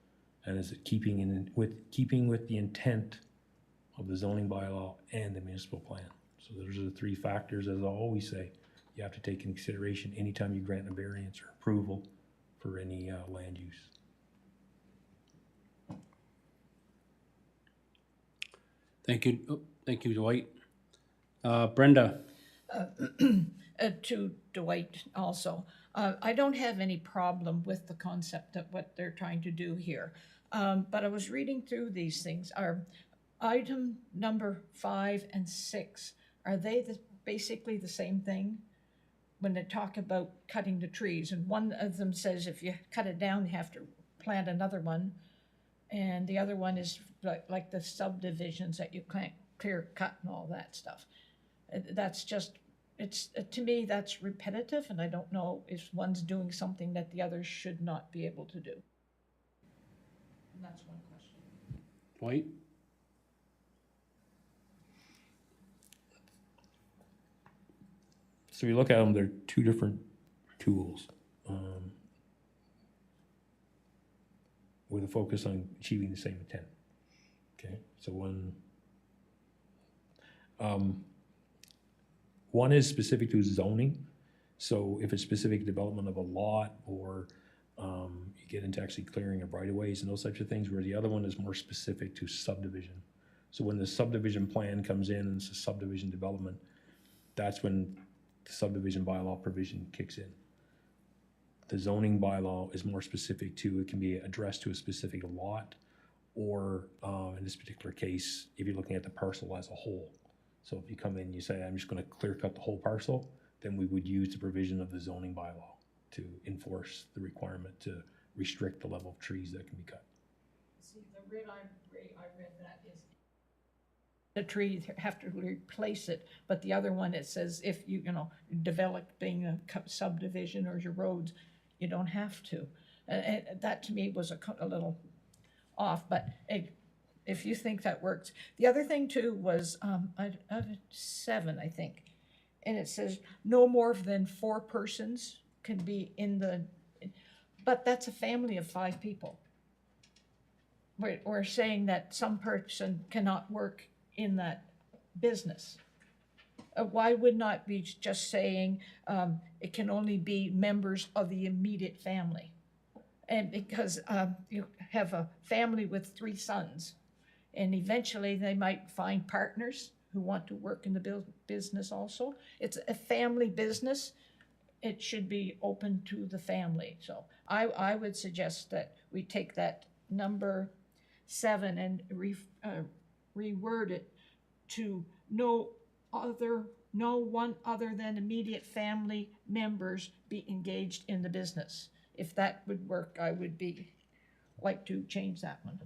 and is it keeping with the intent of the zoning bylaw and the municipal plan. So those are the 3 factors, as I always say, you have to take into consideration anytime you grant a variance or approval for any land use. Thank you. Oh, thank you, Dwight. Brenda? To Dwight also. I don't have any problem with the concept of what they're trying to do here. But I was reading through these things. Are item number 5 and 6, are they basically the same thing? When they talk about cutting the trees, and one of them says if you cut it down, you have to plant another one. And the other one is like the subdivisions that you can't clear cut and all that stuff. That's just, to me, that's repetitive, and I don't know if one's doing something that the other should not be able to do. And that's one question. Dwight? So we look at them, they're 2 different tools with a focus on achieving the same intent. Okay, so one is specific to zoning. So if it's specific development of a lot, or you get into actually clearing of right of ways and those types of things, where the other one is more specific to subdivision. So when the subdivision plan comes in and it's a subdivision development, that's when the subdivision bylaw provision kicks in. the zoning bylaw is more specific to, it can be addressed to a specific lot, or in this particular case, if you're looking at the parcel as a whole. So if you come in and you say, I'm just gonna clear cut the whole parcel, then we would use the provision of the zoning bylaw to enforce the requirement to restrict the level of trees that can be cut. See, the red I read that is the trees have to replace it, but the other one, it says if you developing a subdivision or your roads, you don't have to. And that to me was a little off, but if you think that works. The other thing too was, 7, I think, and it says no more than 4 persons can be in the, but that's a family of 5 people. We're saying that some person cannot work in that business. Why would not be just saying it can only be members of the immediate family? And because you have a family with 3 sons, and eventually they might find partners who want to work in the business also. It's a family business. It should be open to the family. So I would suggest that we take that number 7 and reword it to no one other than immediate family members be engaged in the business. If that would work, I would like to change that one.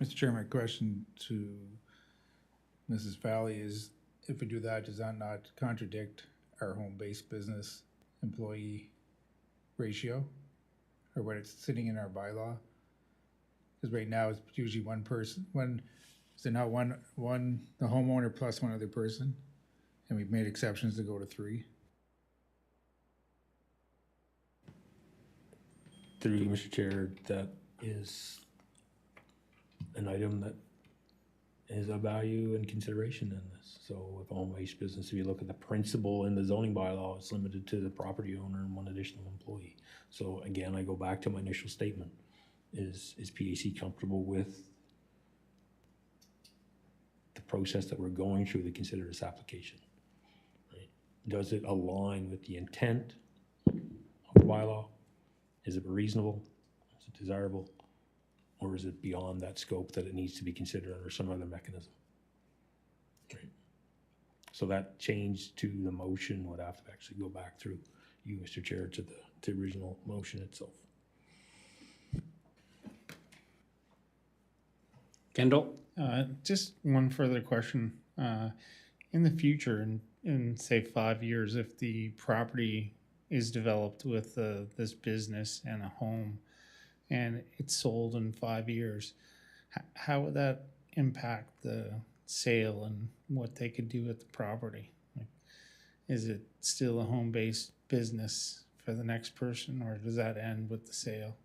Mr. Chair, my question to Mrs. Valley is, if we do that, does that not contradict our home-based business employee ratio? Or when it's sitting in our bylaw? Because right now it's usually one person, is it not one, the homeowner plus one other person? And we've made exceptions to go to 3. Through you, Mr. Chair, that is an item that is of value and consideration in this. So if a home-based business, if you look at the principle in the zoning bylaw, it's limited to the property owner and 1 additional employee. So again, I go back to my initial statement. Is PAC comfortable with the process that we're going through to consider this application? Right? Does it align with the intent of the bylaw? Is it reasonable? Is it desirable? Or is it beyond that scope that it needs to be considered under some other mechanism? Right. So that change to the motion would have to actually go back through you, Mr. Chair, to the original motion itself. Kendall? Just one further question. In the future, in say 5 years, if the property is developed with this business and a home, and it's sold in 5 years, how would that impact the sale and what they could do with the property? Like, is it still a home-based business for the next person, or does that end with the sale?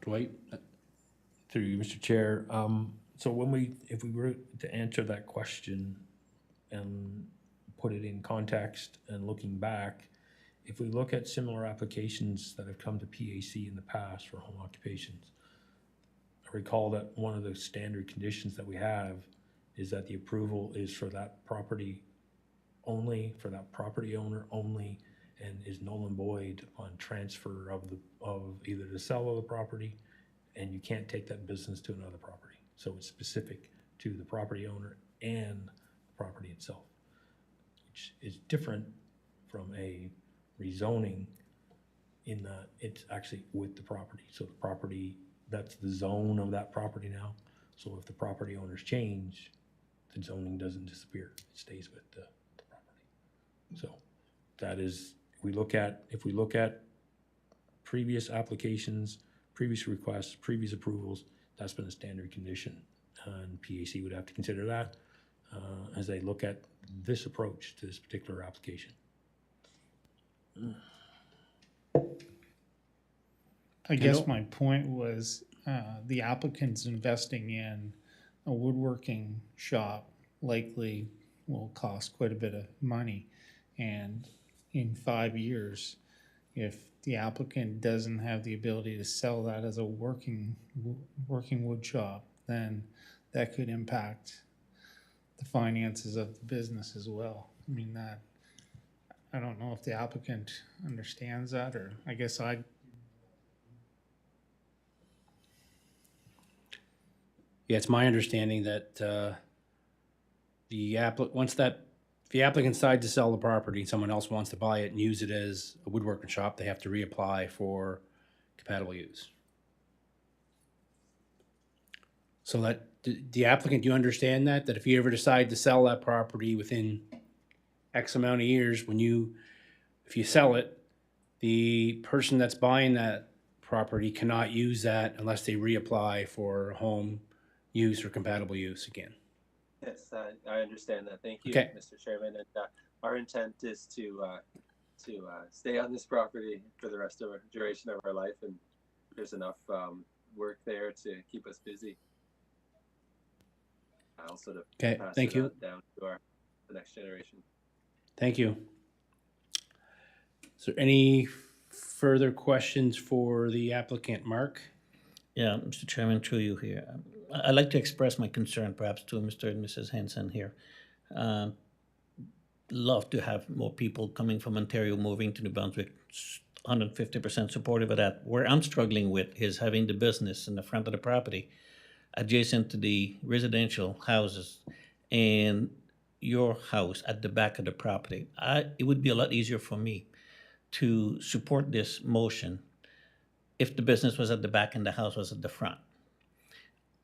Dwight? Through you, Mr. Chair. So if we were to answer that question and put it in context and looking back, if we look at similar applications that have come to PAC in the past for home occupations, I recall that one of the standard conditions that we have is that the approval is for that property only, for that property owner only, and is null and void upon transfer of either the sale of the property, and you can't take that business to another property. So it's specific to the property owner and the property itself, which is different from a rezoning in that it's actually with the property. So the property, that's the zone of that property now. So if the property owners change, the zoning doesn't disappear. It stays with the property. So that is, if we look at previous applications, previous requests, previous approvals, that's been a standard condition. And PAC would have to consider that as they look at this approach to this particular application. I guess my point was the applicant's investing in a woodworking shop likely will cost quite a bit of money. And in 5 years, if the applicant doesn't have the ability to sell that as a working wood shop, then that could impact the finances of the business as well. I mean, that, I don't know if the applicant understands that, or I guess I, Yeah, it's my understanding that if the applicant decides to sell the property and someone else wants to buy it and use it as a woodworking shop, they have to reapply for compatible use. So that, the applicant, do you understand that? That if you ever decide to sell that property within X amount of years, if you sell it, the person that's buying that property cannot use that unless they reapply for home use or compatible use again. Yes, I understand that. Thank you, Okay. Mr. Chairman. And our intent is to stay on this property for the rest of the duration of our life, and there's enough work there to keep us busy. I'll sort of Okay, pass thank it you. on down to the next generation. Thank you. Is there any further questions for the applicant, Mark? Yeah, Mr. Chairman, through you here. I'd like to express my concern perhaps to Mr. and Mrs. Henson here. Love to have more people coming from Ontario moving to New Brunswick, 150% supportive of that. Where I'm struggling with is having the business in the front of the property adjacent to the residential houses and your house at the back of the property. It would be a lot easier for me to support this motion if the business was at the back and the house was at the front.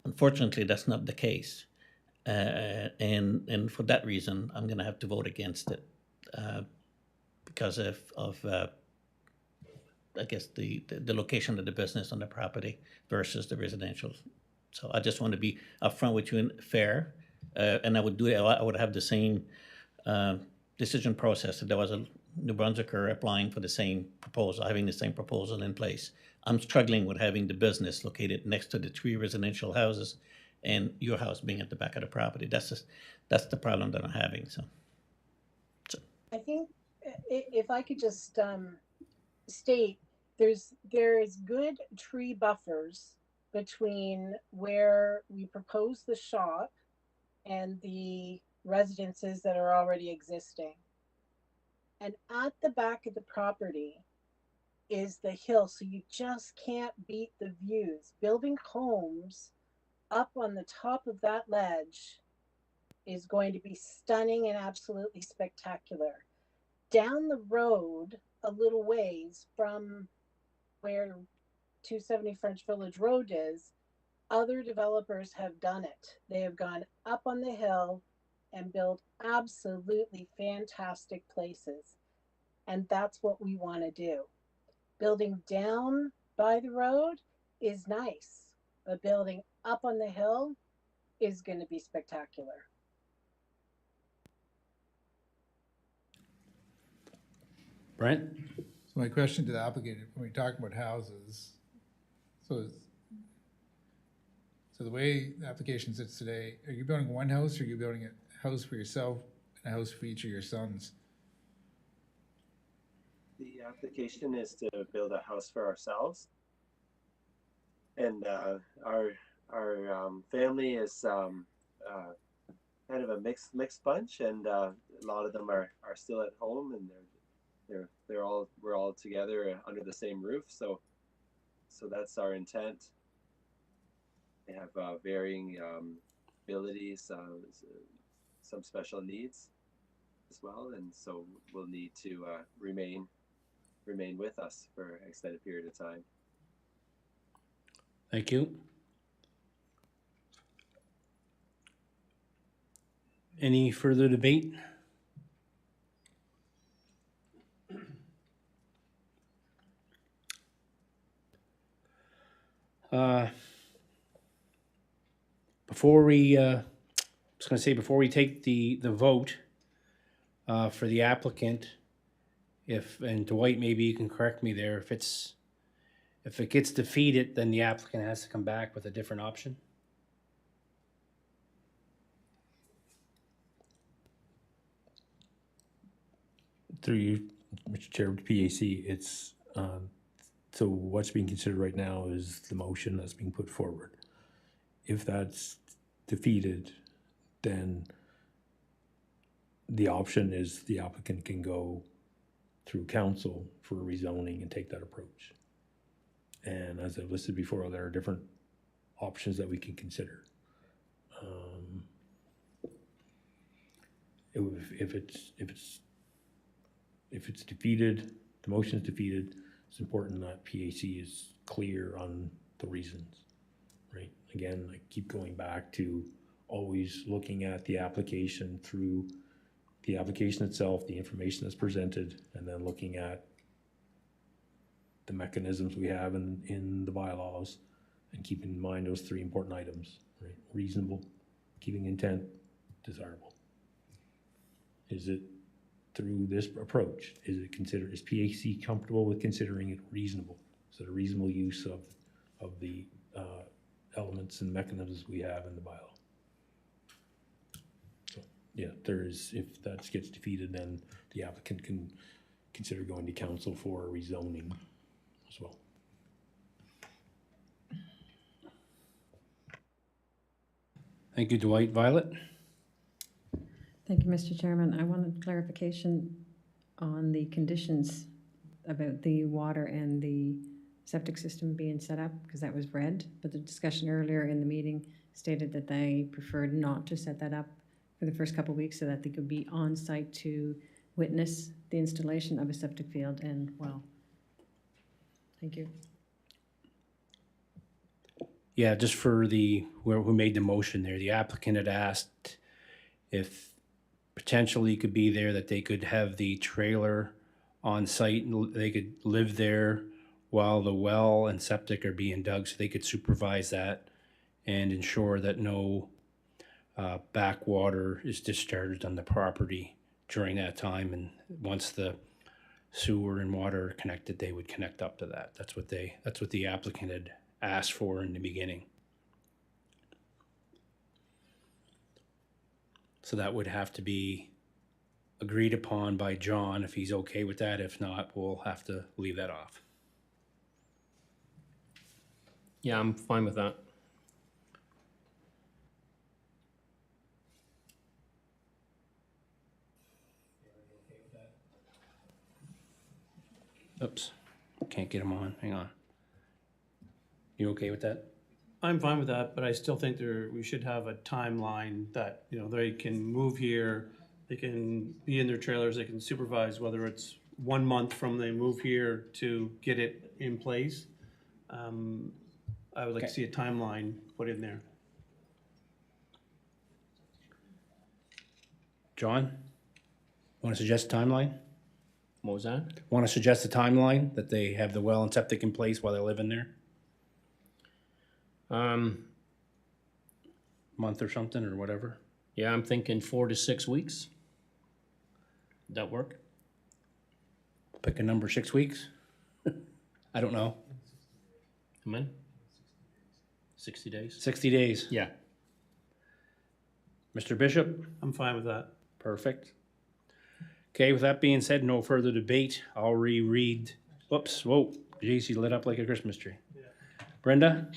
Unfortunately, that's not the case. And for that reason, I'm going to have to vote against it because of I guess, the location of the business on the property versus the residential. So I just want to be upfront with you and fair, and I would have the same decision process if there was a New Brunswicker applying for the same proposal, having the same proposal in place. I'm struggling with having the business located next to the 3 residential houses and your house being at the back of the property. That's the problem that I'm having, so. I think if I could just state, there is good tree buffers between where we propose the shop and the residences that are already existing. And at the back of the property is the hill, so you just can't beat the views. Building homes up on the top of that ledge is going to be stunning and absolutely spectacular. Down the road a little ways from where 270 French Village Road is, other developers have done it. They have gone up on the hill and built absolutely fantastic places. And that's what we want to do. Building down by the road is nice, but building up on the hill is going to be spectacular. Brent? So my question to the applicant, when we talk about houses, so the way the application sits today, are you building one house or are you building a house for yourself and a house for each of your sons? The application is to build a house for ourselves, and our family is kind of a mixed bunch, and a lot of them are still at home, and we're all together under the same roof. So that's our intent. They have varying abilities, some special needs as well, and so we'll need to remain with us for an extended period of time. Thank you. Any further debate? Before we take the vote for the applicant, and Dwight, maybe you can correct me there, if it gets defeated, then the applicant has to come back with a different option? Through you, Mr. Chair, PAC, it's So what's being considered right now is the motion that's being put forward. If that's defeated, then the option is the applicant can go through council for rezoning and take that approach. And as I've listed before, there are different options that we can consider. If it's defeated, the motion is defeated, it's important that PAC is clear on the reasons, right? Again, I keep going back to always looking at the application through the application itself, the information that's presented, and then looking at the mechanisms we have in the bylaws, and keeping in mind those three important items, right? Reasonable, keeping intent, desirable. Is it through this approach? Is PAC comfortable with considering it reasonable? Is it a reasonable use of the elements and mechanisms we have in the bylaw? So, yeah, if that gets defeated, then the applicant can consider going to council for rezoning as well. Thank you, Dwight. Violet? Thank you, Mr. Chairman. I wanted clarification on the conditions about the water and the septic system being set up, because that was read, but the discussion earlier in the meeting stated that they preferred not to set that up for the first couple of weeks so that they could be on site to witness the installation of a septic field and well. Thank you. Yeah, just for who made the motion there, the applicant had asked if potentially could be there, that they could have the trailer on site and they could live there while the well and septic are being dug, so they could supervise that and ensure that no backwater is discharged on the property during that time. And once the sewer and water are connected, they would connect up to that. That's what the applicant had asked for in the beginning. So that would have to be agreed upon by John if he's okay with that. If not, we'll have to leave that off. Yeah, I'm fine with that. Oops, can't get him on. Hang on. You okay with that? I'm fine with that, but I still think we should have a timeline that, they can move here, they can be in their trailers, they can supervise, whether it's 1 month from they move here to get it in place. I would like to see a timeline put in there. John, want to suggest a timeline? What was that? Want to suggest a timeline that they have the well and septic in place while they live in there? Month or something or whatever? Yeah, I'm thinking 4 to 6 weeks. Would that work? Pick a number, 6 weeks? I don't know. Come in? 60 days? 60 days. Yeah. Mr. Bishop? I'm fine with that. Perfect. Okay, with that being said, no further debate. I'll reread. Whoops, whoa, JC lit up like a Christmas tree. Brenda?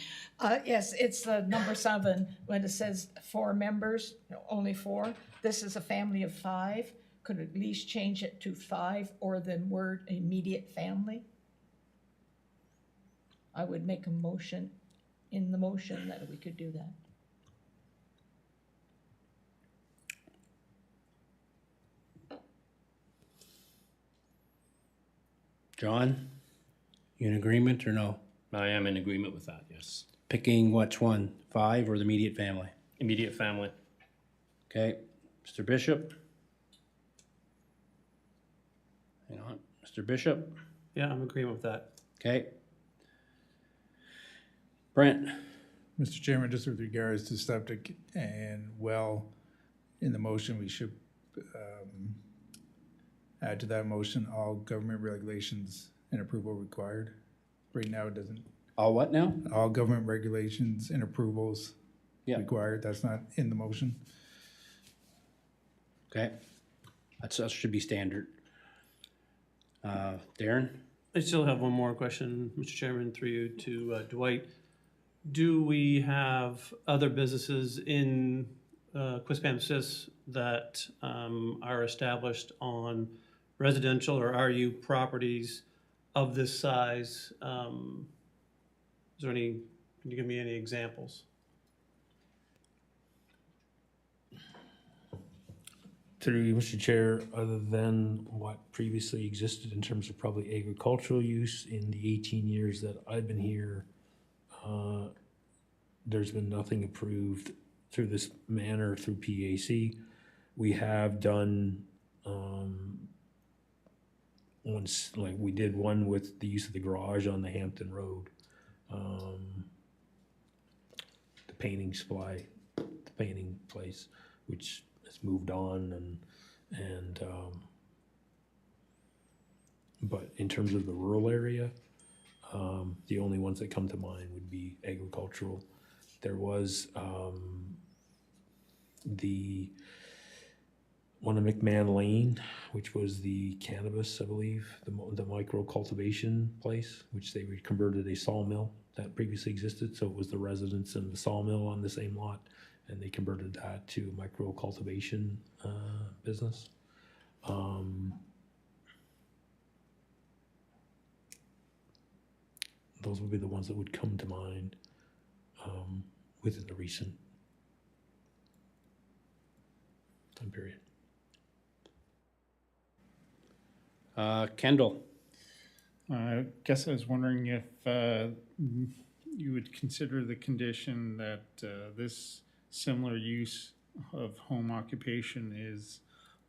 Yes, it's number 7, when it says 4 members, only 4. This is a family of 5. Could at least change it to 5 or the word immediate family. I would make a motion in the motion that we could do that. John? You in agreement or no? I am in agreement with that, yes. Picking which one, 5 or the immediate family? Immediate family. Okay, Mr. Bishop? Hang on, Mr. Bishop? Yeah, I'm in agreement with that. Okay. Brent? Mr. Chairman, just with regards to septic and well, in the motion, we should add to that motion, all government regulations and approval required. Right now, it doesn't. All what now? All government regulations and approvals Yeah. required. That's not in the motion. Okay, that should be standard. Darren? I still have one more question, Mr. Chairman, through you to Dwight. Do we have other businesses in Quispamsis that are established on residential or RU properties of this size? Is there any, can you give me any examples? Through you, Mr. Chair, other than what previously existed in terms of probably agricultural use in the 18 years that I've been here, there's been nothing approved through this manner through PAC. We have done once, like we did one with the use of the garage on the Hampton Road. The painting supply, the painting place, which has moved on and but in terms of the rural area, the only ones that come to mind would be agricultural. There was the one in McMahon Lane, which was the cannabis, I believe, the micro cultivation place, which they converted a sawmill that previously existed. So it was the residents and the sawmill on the same lot, and they converted that to a micro cultivation business. Those would be the ones that would come to mind within the recent time period. Kendall, I guess I was wondering if you would consider the condition that this similar use of home occupation is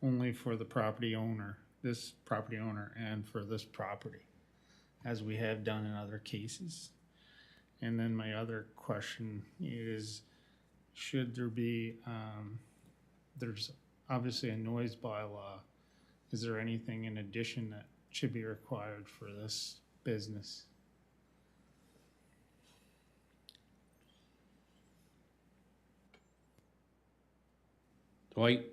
only for the property owner, this property owner, and for this property, as we have done in other cases. And then my other question is, should there be, there's obviously a noise bylaw. Is there anything in addition that should be required for this business? Dwight,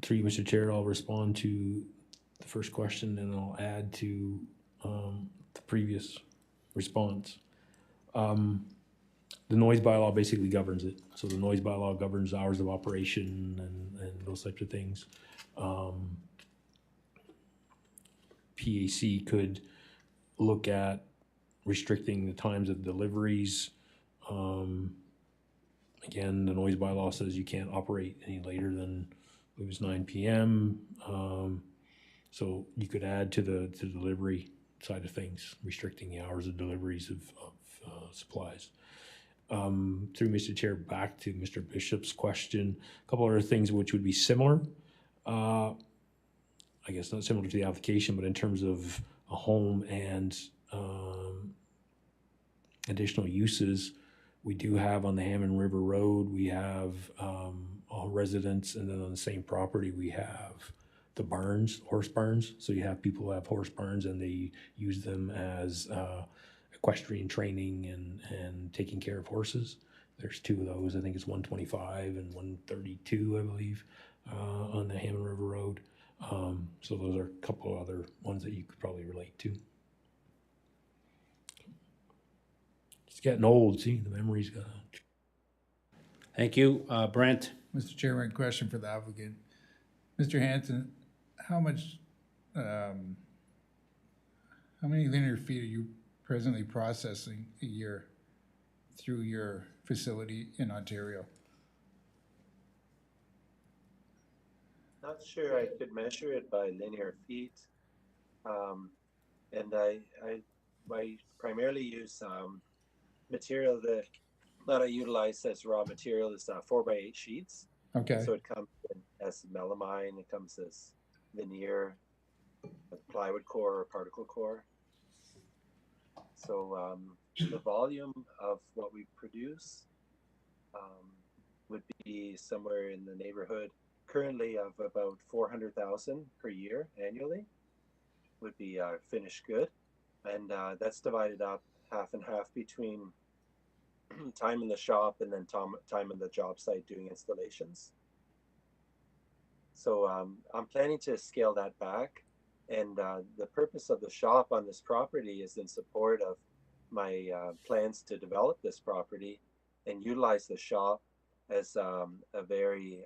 Through you, Mr. Chair, I'll respond to the first question and I'll add to the previous response. The noise bylaw basically governs it. So the noise bylaw governs hours of operation and those types of things. PAC could look at restricting the times of deliveries. Again, the noise bylaw says you can't operate any later than it was 9 p.m. So you could add to the delivery side of things, restricting the hours of deliveries of supplies. Through Mr. Chair, back to Mr. Bishop's question, a couple other things which would be similar. I guess not similar to the application, but in terms of a home and additional uses, we do have on the Hammond River Road, we have residents, and then on the same property, we have the barns, horse barns. So you have people who have horse barns and they use them as equestrian training and taking care of horses. There's two of those. I think it's 125 and 132, I believe, on the Hammond River Road. So those are a couple of other ones that you could probably relate to. It's getting old, see, the memory's gone. thank you. Brent, Mr. Chairman, question for the applicant. Mr. Hanson, how many linear feet are you presently processing a year through your facility in Ontario? Not sure I could measure it by linear feet. And I primarily use material that I utilize as raw material is 4x8 sheets. Okay. So it comes in as melamine, it comes as veneer, plywood core or particle core. So the volume of what we produce would be somewhere in the neighborhood currently of about 400,000 per year annually would be finished good. And that's divided up half and half between time in the shop and then time in the job site doing installations. So I'm planning to scale that back And the purpose of the shop on this property is in support of my plans to develop this property and utilize the shop as a very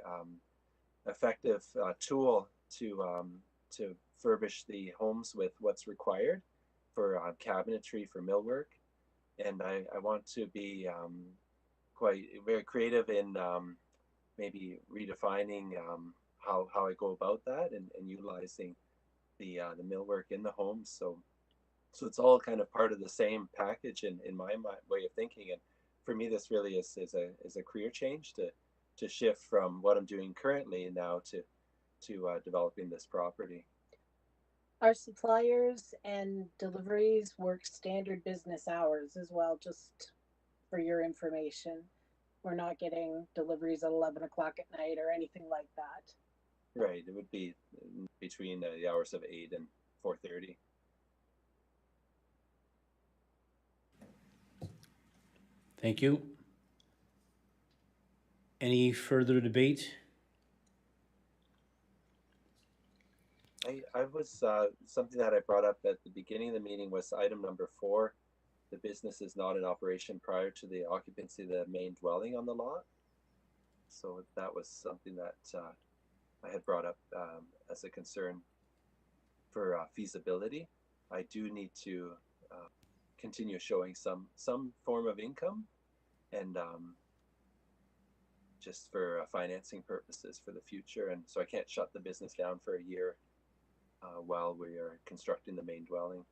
effective tool to furbish the homes with what's required for cabinetry, for millwork. And I want to be quite very creative in maybe redefining how I go about that and utilizing the millwork in the homes. So it's all kind of part of the same package in my way of thinking. And for me, this really is a career change to shift from what I'm doing currently now to developing this property. Our suppliers and deliveries work standard business hours as well, just for your information. We're not getting deliveries at 11 o'clock at night or anything like that. Right, it would be between the hours of 8 and 4:30. Thank you. Any further debate? I was something that I brought up at the beginning of the meeting was item number 4. The business is not in operation prior to the occupancy of the main dwelling on the lot. So that was something that I had brought up as a concern for feasibility. I do need to continue showing some form of income, and just for financing purposes for the future. And so I can't shut the business down for a year while we are constructing the main dwelling.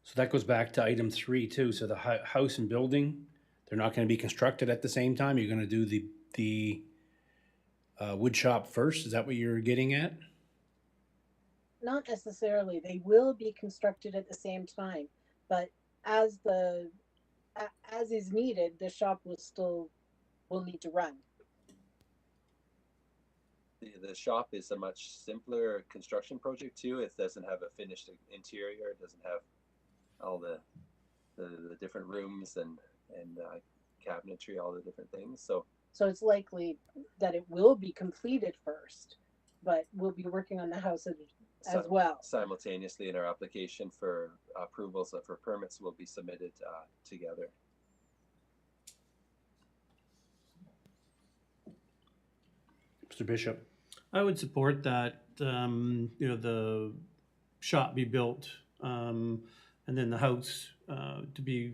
So that goes back to item 3 too. So the house and building, they're not going to be constructed at the same time. You're going to do the wood shop first. Is that what you're getting at? Not necessarily. They will be constructed at the same time, but as is needed, the shop will need to run. The shop is a much simpler construction project too. It doesn't have a finished interior. It doesn't have all the different rooms and cabinetry, all the different things. So it's likely that it will be completed first, but we'll be working on the house as well. Simultaneously in our application for approvals for permits will be submitted together. Mr. Bishop? I would support that, the shop be built, and then the house to be,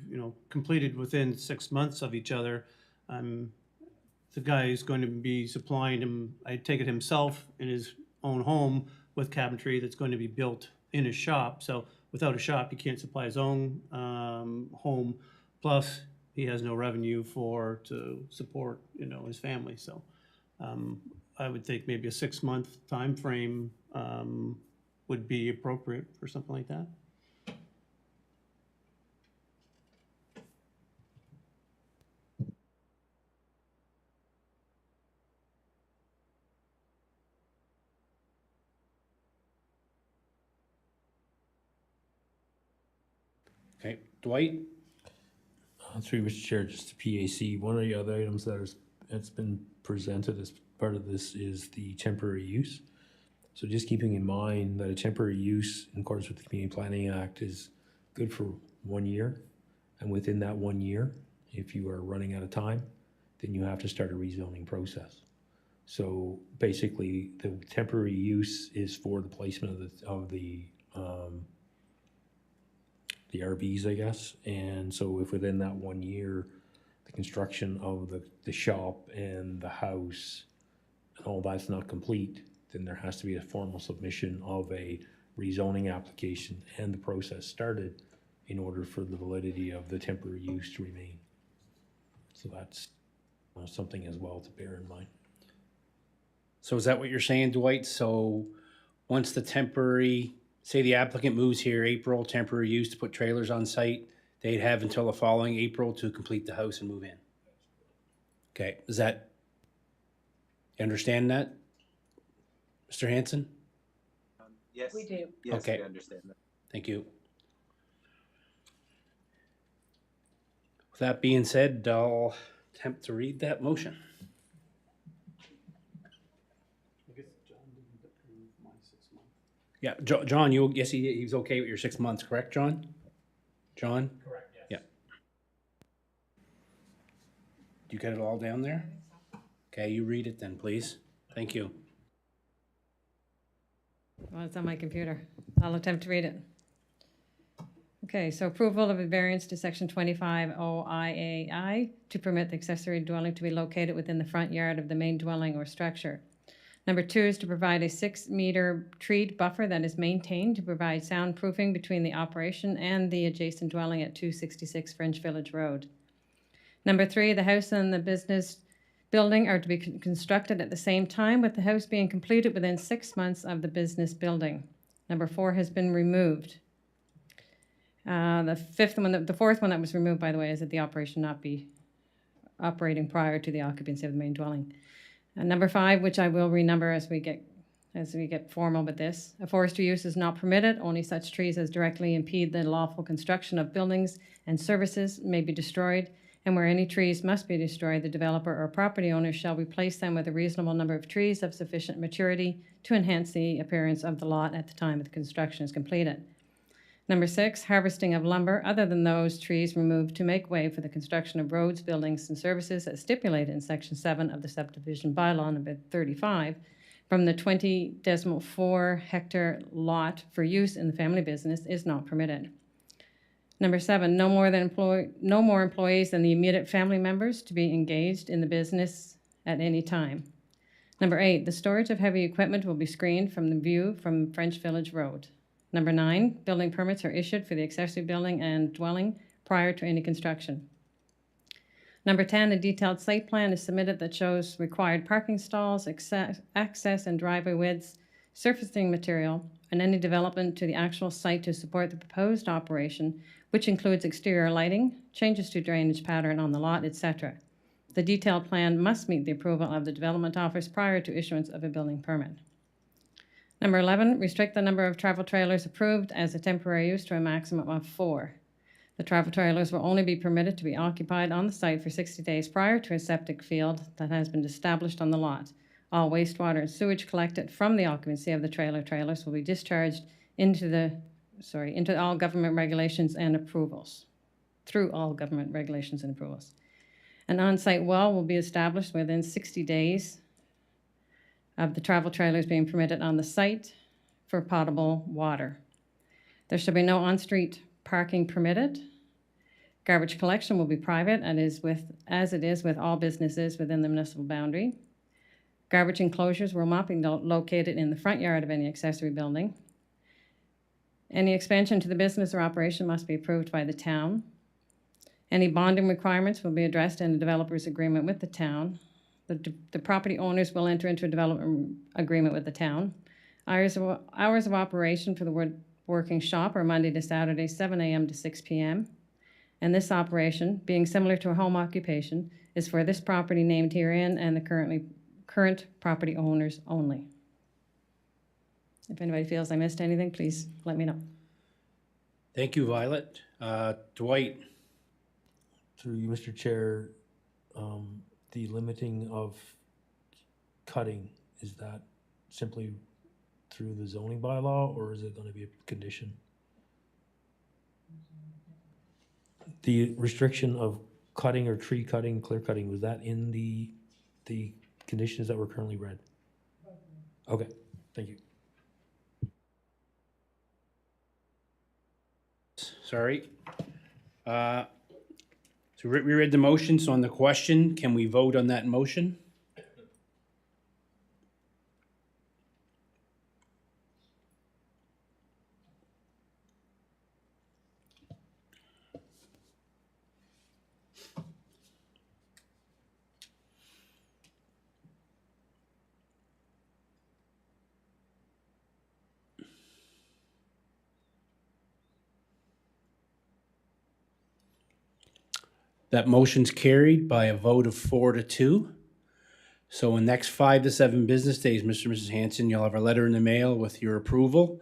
completed within 6 months of each other. The guy is going to be supplying him, I take it himself, in his own home with cabinetry that's going to be built in his shop. So without a shop, he can't supply his own home. Plus, he has no revenue to support, his family. So I would think maybe a 6-month time frame would be appropriate for something like that. Okay, Dwight? Through Mr. Chair, just the PAC, one of the other items that's been presented as part of this is the temporary use. So just keeping in mind that a temporary use in accordance with the Community Planning Act is good for 1 year. And within that 1 year, if you are running out of time, then you have to start a rezoning process. So basically the temporary use is for the placement of the RVs, I guess. And so if within that 1 year, the construction of the shop and the house and all that's not complete, then there has to be a formal submission of a rezoning application and the process started in order for the validity of the temporary use to remain. So that's something as well to bear in mind. So is that what you're saying, Dwight? So once the temporary, say the applicant moves here April, temporary use to put trailers on site, they'd have until the following April to complete the house and move in. Okay, is that, you understand that, Mr. Hanson? Yes, We do. Yes, Okay. we understand that. Thank you. With that being said, I'll attempt to read that motion. I guess John didn't Yeah, John, yes, he's okay with your 6 months, correct, John? John? Correct, yes. Yeah. You got it all down there? Okay, you read it then, please. Thank you. Well, it's on my computer. I'll attempt to read it. Okay, so approval of a variance to section 25 OIAI to permit the accessory dwelling to be located within the front yard of the main dwelling or structure. Number 2 is to provide a 6-meter treed buffer that is maintained to provide soundproofing between the operation and the adjacent dwelling at 266 French Village Road. Number 3, the house and the business building are to be constructed at the same time, with the house being completed within 6 months of the business building. Number 4 has been removed. The fourth one that was removed, by the way, is that the operation not be operating prior to the occupancy of the main dwelling. And number 5, which I will renumber as we get formal with this, a forestry use is not permitted. Only such trees as directly impede the lawful construction of buildings and services may be destroyed. And where any trees must be destroyed, the developer or property owner shall replace them with a reasonable number of trees of sufficient maturity to enhance the appearance of the lot at the time of the construction is completed. Number 6, harvesting of lumber other than those trees removed to make way for the construction of roads, buildings, and services as stipulated in Section 7 of the subdivision bylaw number 35 from the 20.4 hectare lot for use in the family business is not permitted. Number 7, no more employees than the immediate family members to be engaged in the business at any time. Number 8, the storage of heavy equipment will be screened from the view from French Village Road. Number 9, building permits are issued for the accessory building and dwelling prior to any construction. Number 10, a detailed site plan is submitted that shows required parking stalls, access and driveway widths, surfacing material, and any development to the actual site to support the proposed operation, which includes exterior lighting, changes to drainage pattern on the lot, etc. The detailed plan must meet the approval of the development office prior to issuance of a building permit. Number 11, restrict the number of travel trailers approved as a temporary use to a maximum of 4. The travel trailers will only be permitted to be occupied on the site for 60 days prior to a septic field that has been established on the lot. All wastewater and sewage collected from the occupancy of the trailers will be discharged into all government regulations and approvals, through all government regulations and approvals. An on-site well will be established within 60 days of the travel trailers being permitted on the site for potable water. There shall be no on-street parking permitted. Garbage collection will be private as it is with all businesses within the municipal boundary. Garbage enclosures will not be located in the front yard of any accessory building. Any expansion to the business or operation must be approved by the town. Any bonding requirements will be addressed in the developer's agreement with the town. The property owners will enter into a development agreement with the town. Hours of operation for the woodworking shop are Monday to Saturday, 7 a.m. to 6 p.m. And this operation, being similar to a home occupation, is for this property named herein and the current property owners only. If anybody feels I missed anything, please let me know. Thank you, Violet. Dwight? Through you, Mr. Chair, the limiting of cutting, is that simply through the zoning bylaw, or is it going to be a condition? The restriction of cutting or tree cutting, clear cutting, was that in the conditions that were currently read? Okay, thank you. Sorry. So we read the motion, so on the question, can we vote on that motion? That motion's carried by a vote of 4-2. So in the next 5 to 7 business days, Mr. and Mrs. Hanson, you'll have a letter in the mail with your approval.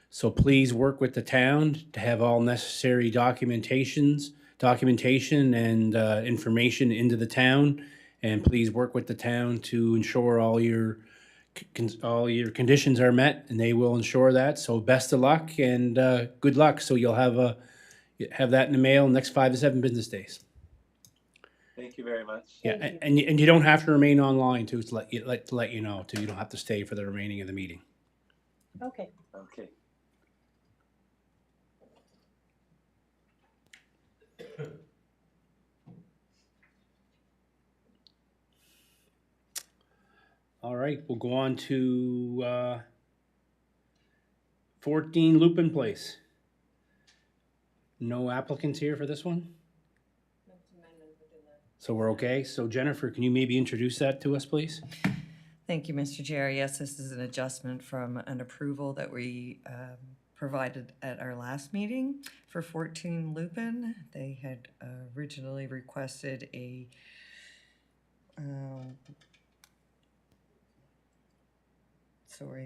So please work with the town to have all necessary documentation and information into the town. And please work with the town to ensure all your all your conditions are met, and they will ensure that. So best of luck and good luck. So you'll have that in the mail next 5 to 7 business days. Thank you very much. Yeah, Thank you. and you don't have to remain online too, to let you know too. You don't have to stay for the remaining of the meeting. Okay. Okay. All right, we'll go on to 14 Lupin Place. No applicants here for this one? So we're okay. So Jennifer, can you maybe introduce that to us, please? Thank you, Mr. Chair. Yes, this is an adjustment from an approval that we provided at our last meeting for 14 Lupin. They had originally requested a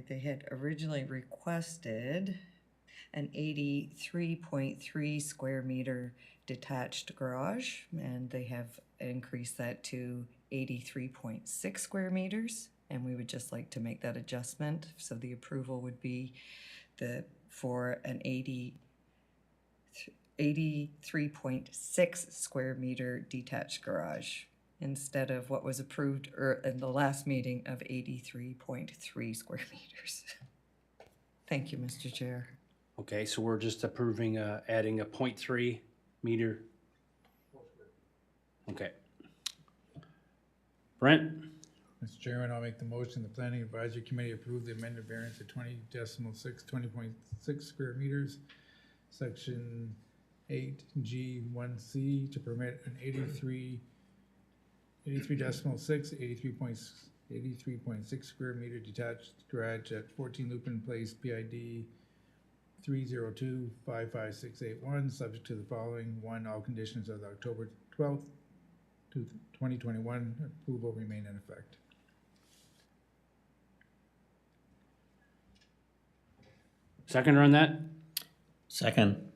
they had originally requested an 83.3 square meter detached garage, and they have increased that to 83.6 square meters. And we would just like to make that adjustment. So the approval would be for an 83.6 square meter detached garage, instead of what was approved in the last meeting of 83.3 square meters. Thank you, Mr. Chair. Okay, so we're just approving adding a 0.3 meter. Okay. Brent? Mr. Chairman, I'll make the motion. The Planning Advisory Committee approve the amended variance of 20.6 square meters, section 8G1C, to permit an 83.6 square meter detached garage at 14 Lupin Place, PID 302-55681, subject to the following. 1, all conditions of the October 12th, 2021 approval remain in effect. Second on that? Second.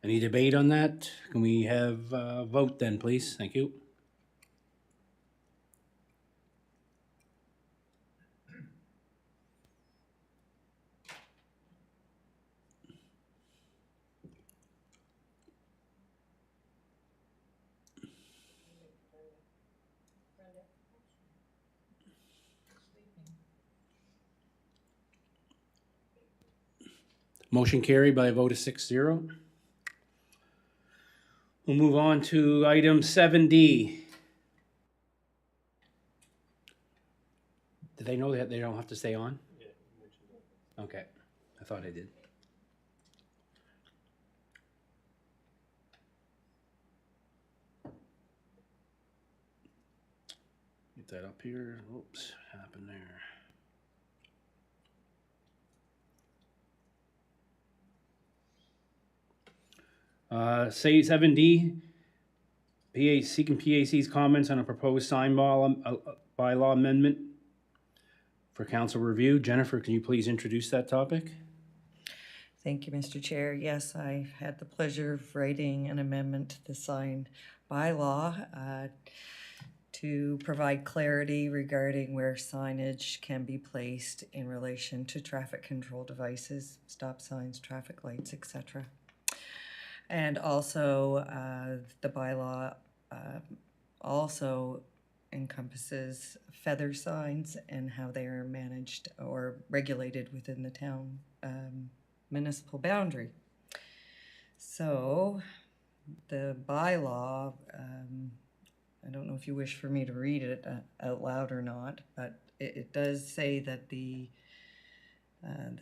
Any debate on that? Can we have a vote then, please? Thank you. Motion carried by a vote of 6-0. We'll move on to item 7D. Did they know that they don't have to stay on? Okay, I thought I did. Get that up here. Oops, what happened there? Say 7D, seeking PAC's comments on a proposed sign bylaw amendment for council review. Jennifer, can you please introduce that topic? Thank you, Mr. Chair. Yes, I had the pleasure of writing an amendment to the sign bylaw to provide clarity regarding where signage can be placed in relation to traffic control devices, stop signs, traffic lights, etc. And also, the bylaw also encompasses feather signs and how they are managed or regulated within the town municipal boundary. So, the bylaw, I don't know if you wish for me to read it out loud or not, but it does say that the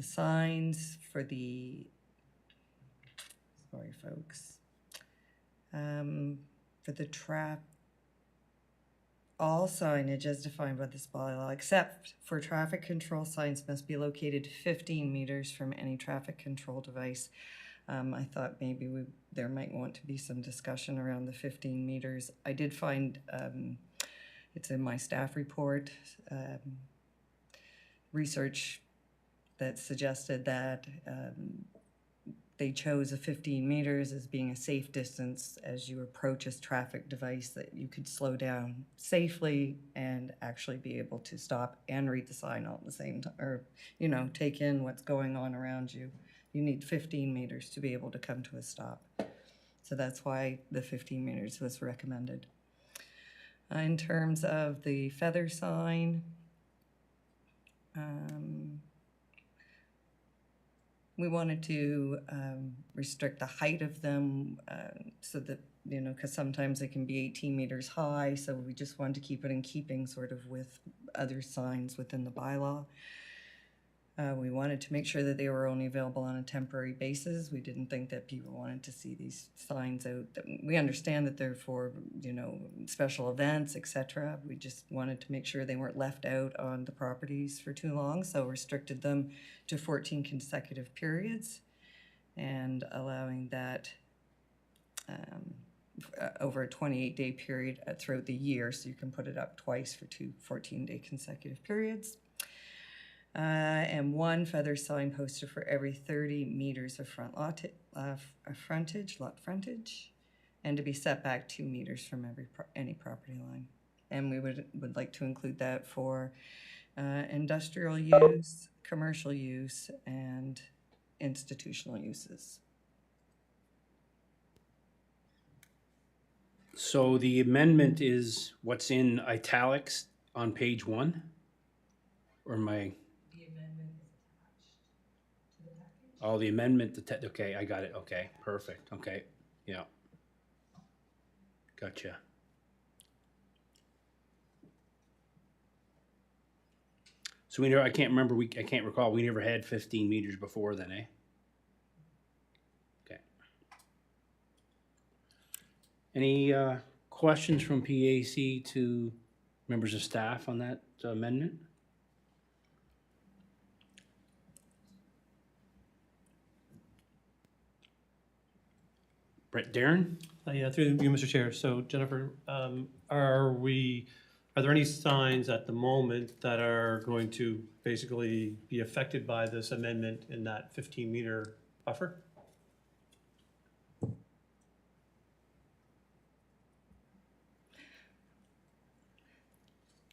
signs for the sorry, folks. For the all signage as defined by this bylaw, except for traffic control signs, must be located 15 meters from any traffic control device. I thought maybe there might want to be some discussion around the 15 meters. I did find, it's in my staff report, research that suggested that they chose a 15 meters as being a safe distance as you approach a traffic device that you could slow down safely and actually be able to stop and read the sign all at the same time, or, you know, take in what's going on around you. You need 15 meters to be able to come to a stop. So that's why the 15 meters was recommended. In terms of the feather sign, we wanted to restrict the height of them so that, you know, because sometimes they can be 18 meters high, so we just wanted to keep it in keeping sort of with other signs within the bylaw. We wanted to make sure that they were only available on a temporary basis. We didn't think that people wanted to see these signs out. We understand that they're for, you know, special events, etc. We just wanted to make sure they weren't left out on the properties for too long, so restricted them to 14 consecutive periods and allowing that over a 28-day period throughout the year, so you can put it up twice for 2 14-day consecutive periods. And one feather sign posted for every 30 meters of lot frontage, and to be set back 2 meters from any property line. And we would like to include that for industrial use, commercial use, and institutional uses. So the amendment is what's in italics on page 1? Or am I? The amendment is attached to the package. Oh, the amendment, okay, I got it, okay, perfect, okay, yeah. Gotcha. So I can't remember, I can't recall, we never had 15 meters before then, eh? Okay. Any questions from PAC to members of staff on that amendment? Darren? Yeah, through you, Mr. Chair. So Jennifer, are there any signs at the moment that are going to basically be affected by this amendment in that 15-meter buffer?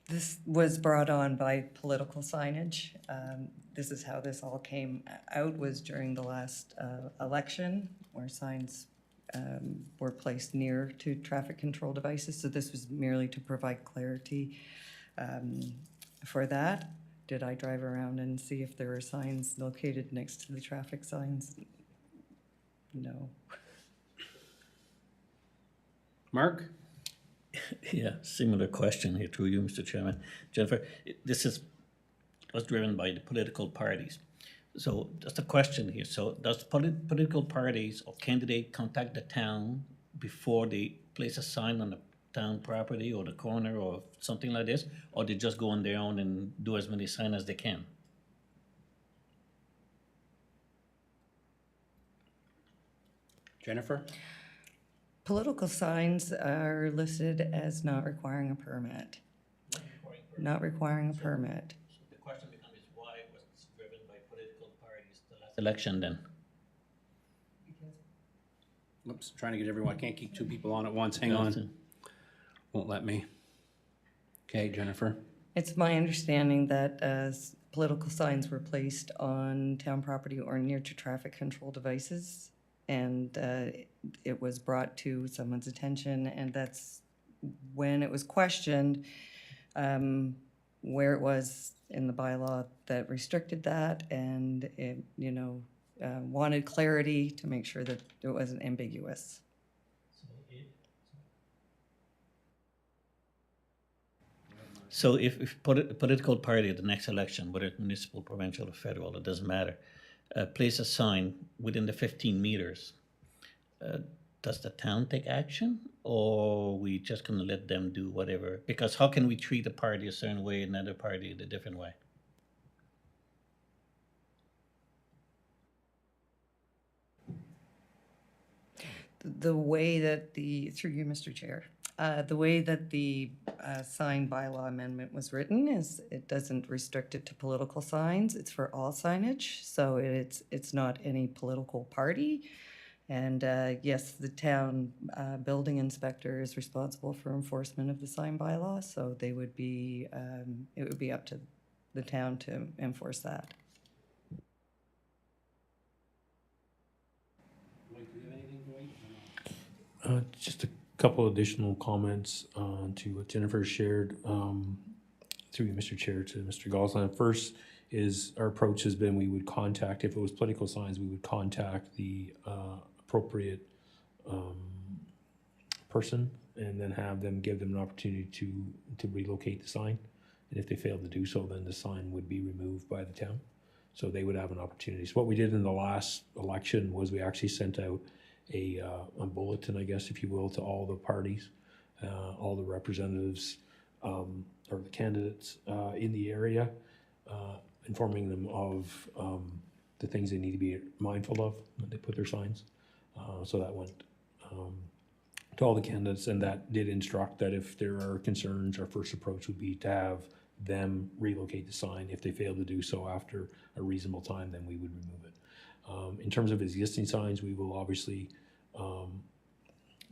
This was brought on by political signage. This is how this all came out, was during the last election, where signs were placed near to traffic control devices. So this was merely to provide clarity for that. Did I drive around and see if there were signs located next to the traffic signs? No. Mark? Yeah, similar question here through you, Mr. Chairman. Jennifer, this was driven by the political parties. So just a question here. So does political parties or candidate contact the town before they place a sign on the town property or the corner or something like this? Or they just go on their own and do as many signs as they can? Jennifer? Political signs are listed as not requiring a permit. Not requiring a permit. So the question becomes why was this driven by political parties the last election then? Oops, trying to get everyone, I can't keep 2 people on at once, hang on. Won't let me. Okay, Jennifer. It's my understanding that political signs were placed on town property or near to traffic control devices, and it was brought to someone's attention, and that's when it was questioned where it was in the bylaw that restricted that, and it, you know, wanted clarity to make sure that it wasn't ambiguous. So if political party at the next election, whether it's municipal, provincial, or federal, it doesn't matter, place a sign within the 15 meters, does the town take action, or we just gonna let them do whatever? Because how can we treat a party a certain way and another party a different way? The way that through you, Mr. Chair, The way that the sign bylaw amendment was written is it doesn't restrict it to political signs. It's for all signage, so it's not any political party. And yes, the town building inspector is responsible for enforcement of the sign bylaw, so they would be, it would be up to the town to enforce that. Just a couple additional comments to what Jennifer shared through you, Mr. Chair, to Mr. Gosselin. First is our approach has been we would contact, if it was political signs, we would contact the appropriate person and then have them give them an opportunity to relocate the sign. And if they failed to do so, then the sign would be removed by the town. So they would have an opportunity. So what we did in the last election was we actually sent out a bulletin, I guess, if you will, to all the parties, all the representatives or the candidates in the area, informing them of the things they need to be mindful of when they put their signs. So that went to all the candidates, and that did instruct that if there are concerns, our first approach would be to have them relocate the sign. If they fail to do so after a reasonable time, then we would remove it. In terms of existing signs, we will obviously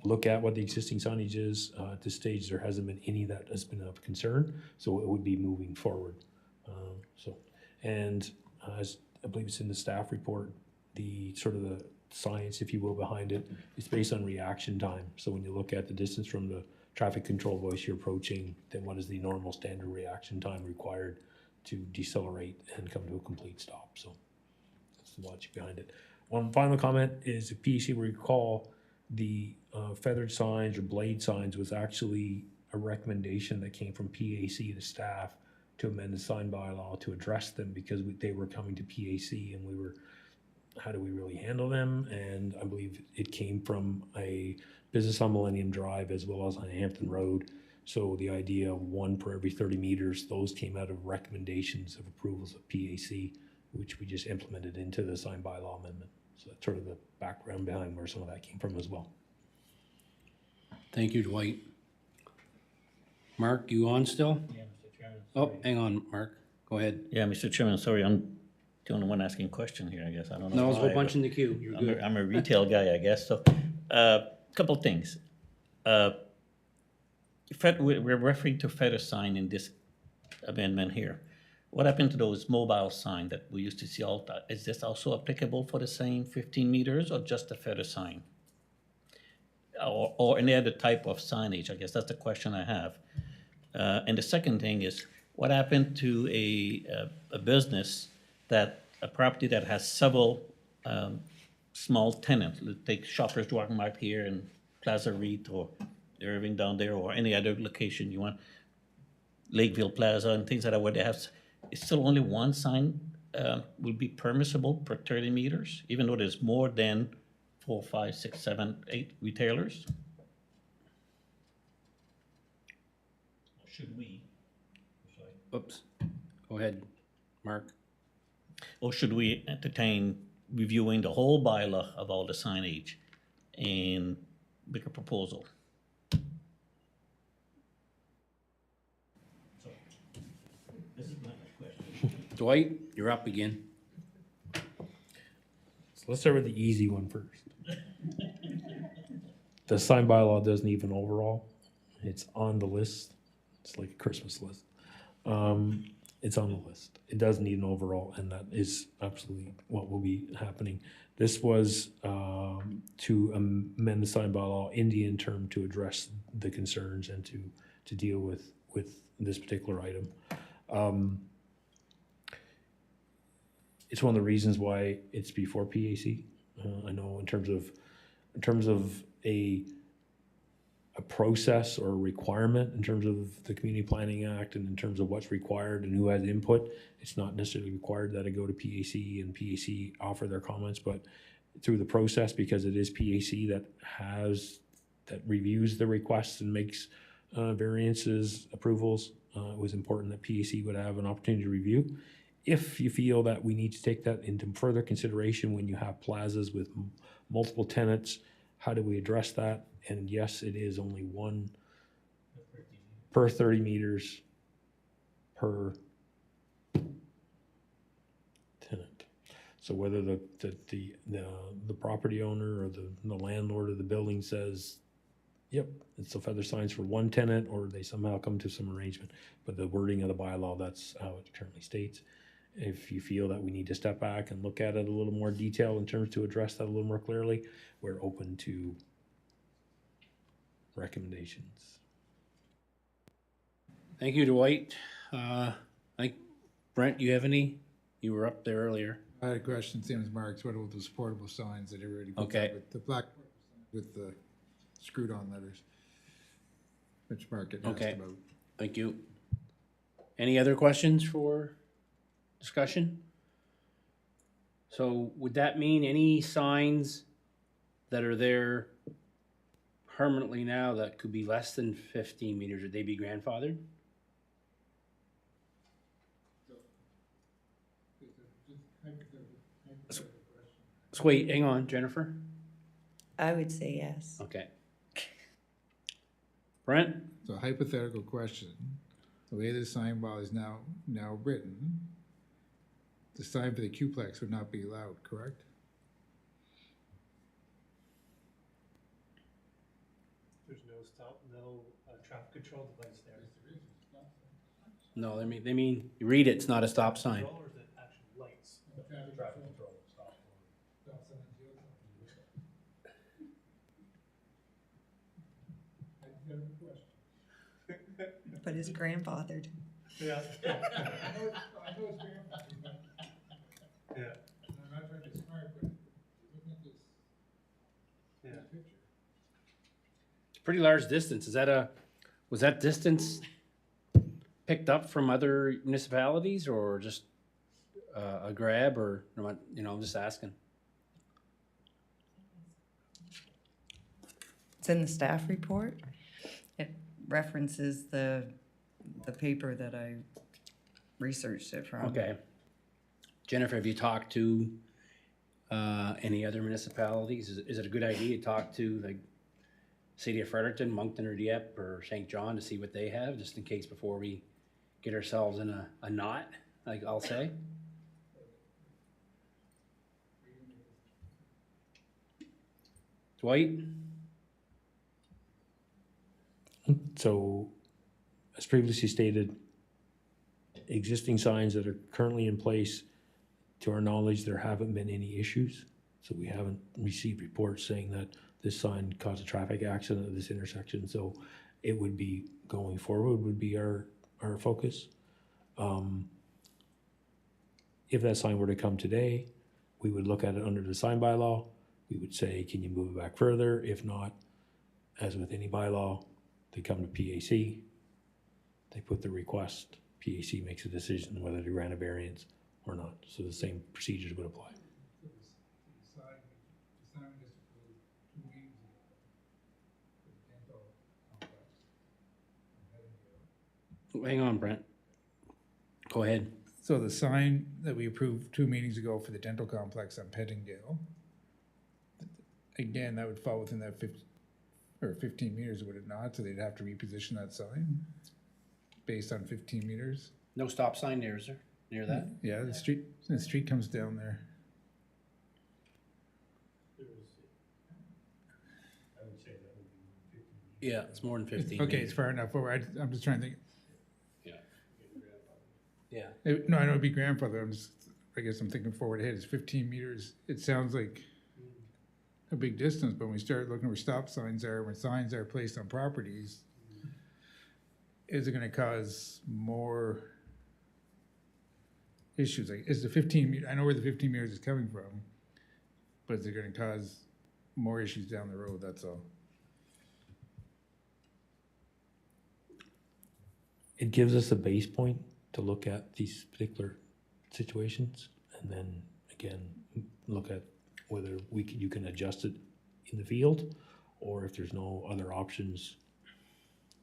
look at what the existing signage is. At this stage, there hasn't been any that has been of concern, so it would be moving forward. As I believe it's in the staff report, the sort of the science, if you will, behind it is based on reaction time. So when you look at the distance from the traffic control voice you're approaching, then what is the normal standard reaction time required to decelerate and come to a complete stop? So that's the logic behind it. One final comment is if PEC will recall, the feathered signs or blade signs was actually a recommendation that came from PAC to staff to amend the sign bylaw to address them because they were coming to PAC and we were, how do we really handle them? And I believe it came from a business on Millennium Drive as well as on Hampton Road. So the idea of one per every 30 meters, those came out of recommendations of approvals of PAC, which we just implemented into the sign bylaw amendment. So that's sort of the background behind where some of that came from as well. Thank you, Dwight. Mark, you on still? Yeah, Mr. Chairman. Oh, hang on, Mark. Go ahead. Yeah, Mr. Chairman, sorry, I'm the only one asking question here, I guess. I don't know. No, there's a whole why, bunch but in the queue. You're good. I'm a retail guy, I guess. So, couple things. We're referring to feather sign in this amendment here. What happened to those mobile sign that we used to see all the time? Is this also applicable for the same 15 meters or just the feather sign? Or any other type of signage? I guess that's the question I have. And the second thing is, what happened to a business a property that has several small tenants? Let's take Shoppers Drug Mart here and Plaza Reed or Irving down there or any other location you want, Lakeville Plaza and things like that where they have, it's still only one sign will be permissible per 30 meters, even though there's more than 4, 5, 6, 7, 8 retailers? Or should we? Oops. Go ahead, Mark. Or should we entertain reviewing the whole bylaw of all the signage and make a proposal? So, this is my question. Dwight, you're up again. So let's start with the easy one first. The sign bylaw doesn't even overall. It's on the list. It's like a Christmas list. It's on the list. It does need an overall, and that is absolutely what will be happening. This was to amend the sign bylaw in the interim to address the concerns and to deal with this particular item. It's one of the reasons why it's before PAC. I know in terms of a process or a requirement in terms of the Community Planning Act and in terms of what's required and who has input, it's not necessarily required that I go to PAC and PAC offer their comments, but through the process, because it is PAC that reviews the requests and makes variances, approvals, it was important that PAC would have an opportunity to review. If you feel that we need to take that into further consideration when you have plazas with multiple tenants, how do we address that? And yes, it is only one per 30 meters per tenant. So whether the property owner or the landlord of the building says, yep, it's the feather signs for one tenant, or they somehow come to some arrangement. But the wording of the bylaw, that's how it currently states. If you feel that we need to step back and look at it a little more detail in terms to address that a little more clearly, we're open to recommendations. Thank you, Dwight. Brent, you have any? You were up there earlier. I had a question, same as Mark's. What about those portable signs that everybody puts Okay. up with the black with the screwed on letters? Which Mark had asked Okay. about. Thank you. Any other questions for discussion? So would that mean any signs that are there permanently now that could be less than 15 meters, would they be grandfathered? So wait, hang on, Jennifer. I would say yes. Okay. Brent? So hypothetical question, the way the sign bylaw is now written, the sign for the Qplex would not be allowed, correct? There's no traffic control device there. No, they mean, you read it, it's not a stop sign. Or is it actual lights? Traffic control. But it's grandfathered. Yeah. I know it's grandfathered, but Yeah. I'm not trying to be smart, but looking at this picture. It's a pretty large distance. Was that distance picked up from other municipalities or just a grab or, I'm just asking. It's in the staff report. It references the paper that I researched it from. Okay. Jennifer, have you talked to any other municipalities? Is it a good idea to talk to like City of Fredericton, Moncton or Dieppe or St. John to see what they have, just in case before we get ourselves in a knot, like I'll say? Dwight? So, as previously stated, existing signs that are currently in place, to our knowledge, there haven't been any issues. So we haven't received reports saying that this sign caused a traffic accident at this intersection. So it would be, going forward, would be our focus. If that sign were to come today, we would look at it under the sign bylaw. We would say, can you move it back further? If not, as with any bylaw, they come to PAC, they put the request, PAC makes a decision whether to grant a variance or not. So the same procedures would apply. The sign was approved 2 meetings ago for the dental complex on Headingdale. Hang on, Brent. Go ahead. So the sign that we approved 2 meetings ago for the dental complex on Pettingdale, again, that would fall within that 15 meters, would it not? So they'd have to reposition that sign based on 15 meters? No stop sign there, is there? Near that? Yeah, the street comes down there. I would say that would be 15. Yeah, it's more than 15. Okay, it's far enough forward. I'm just trying to think. Yeah. No, I know it'd be grandfather. I guess I'm thinking forward ahead. It's 15 meters. It sounds like a big distance, but when we start looking where stop signs are, when signs are placed on properties, is it gonna cause more issues? Like, is the 15 I know where the 15 meters is coming from, but is it gonna cause more issues down the road? That's all. It gives us a base point to look at these particular situations, and then again, look at whether you can adjust it in the field, or if there's no other options,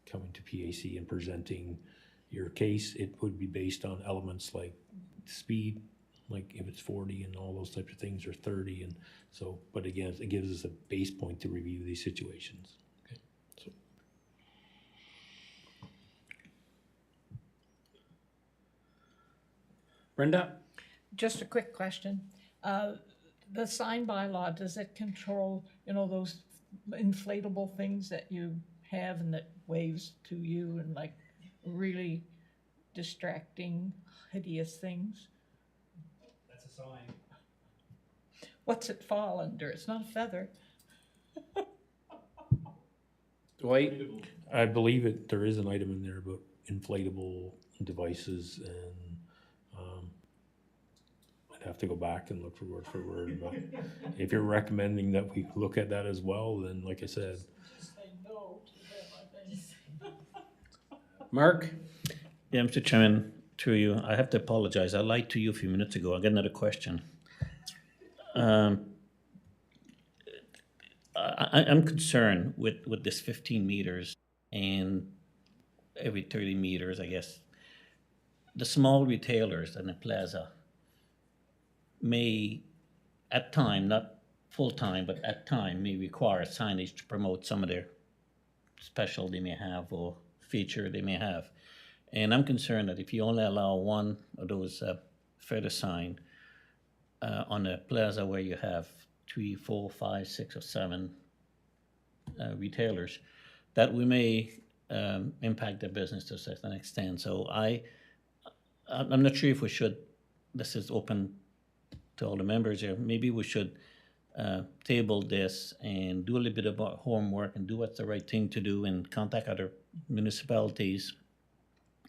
coming to PAC and presenting your case, it would be based on elements like speed, like if it's 40 and all those types of things, or 30, and so, but again, it gives us a base point to review these situations. Okay, so. Brenda? Just a quick question. The sign bylaw, does it control, those inflatable things that you have and that waves to you and like really distracting, hideous things? That's a sign. What's it fall under? It's not a feather. Dwight? I believe there is an item in there about inflatable devices and, I'd have to go back and look for word, but if you're recommending that we look at that as well, then like I said, Just say no to them, I think. Mark? Yeah, Mr. Chairman, through you, I have to apologize. I lied to you a few minutes ago. I got another question. I'm concerned with this 15 meters and every 30 meters, I guess. The small retailers in the plaza may, at time, not full time, but at time, may require signage to promote some of their special they may have or feature they may have. And I'm concerned that if you only allow one of those feather sign on a plaza where you have 3, 4, 5, 6, or 7 retailers, that we may impact their business to a certain extent. So I'm not sure if we should, this is open to all the members here, maybe we should table this and do a little bit of homework and do what's the right thing to do and contact other municipalities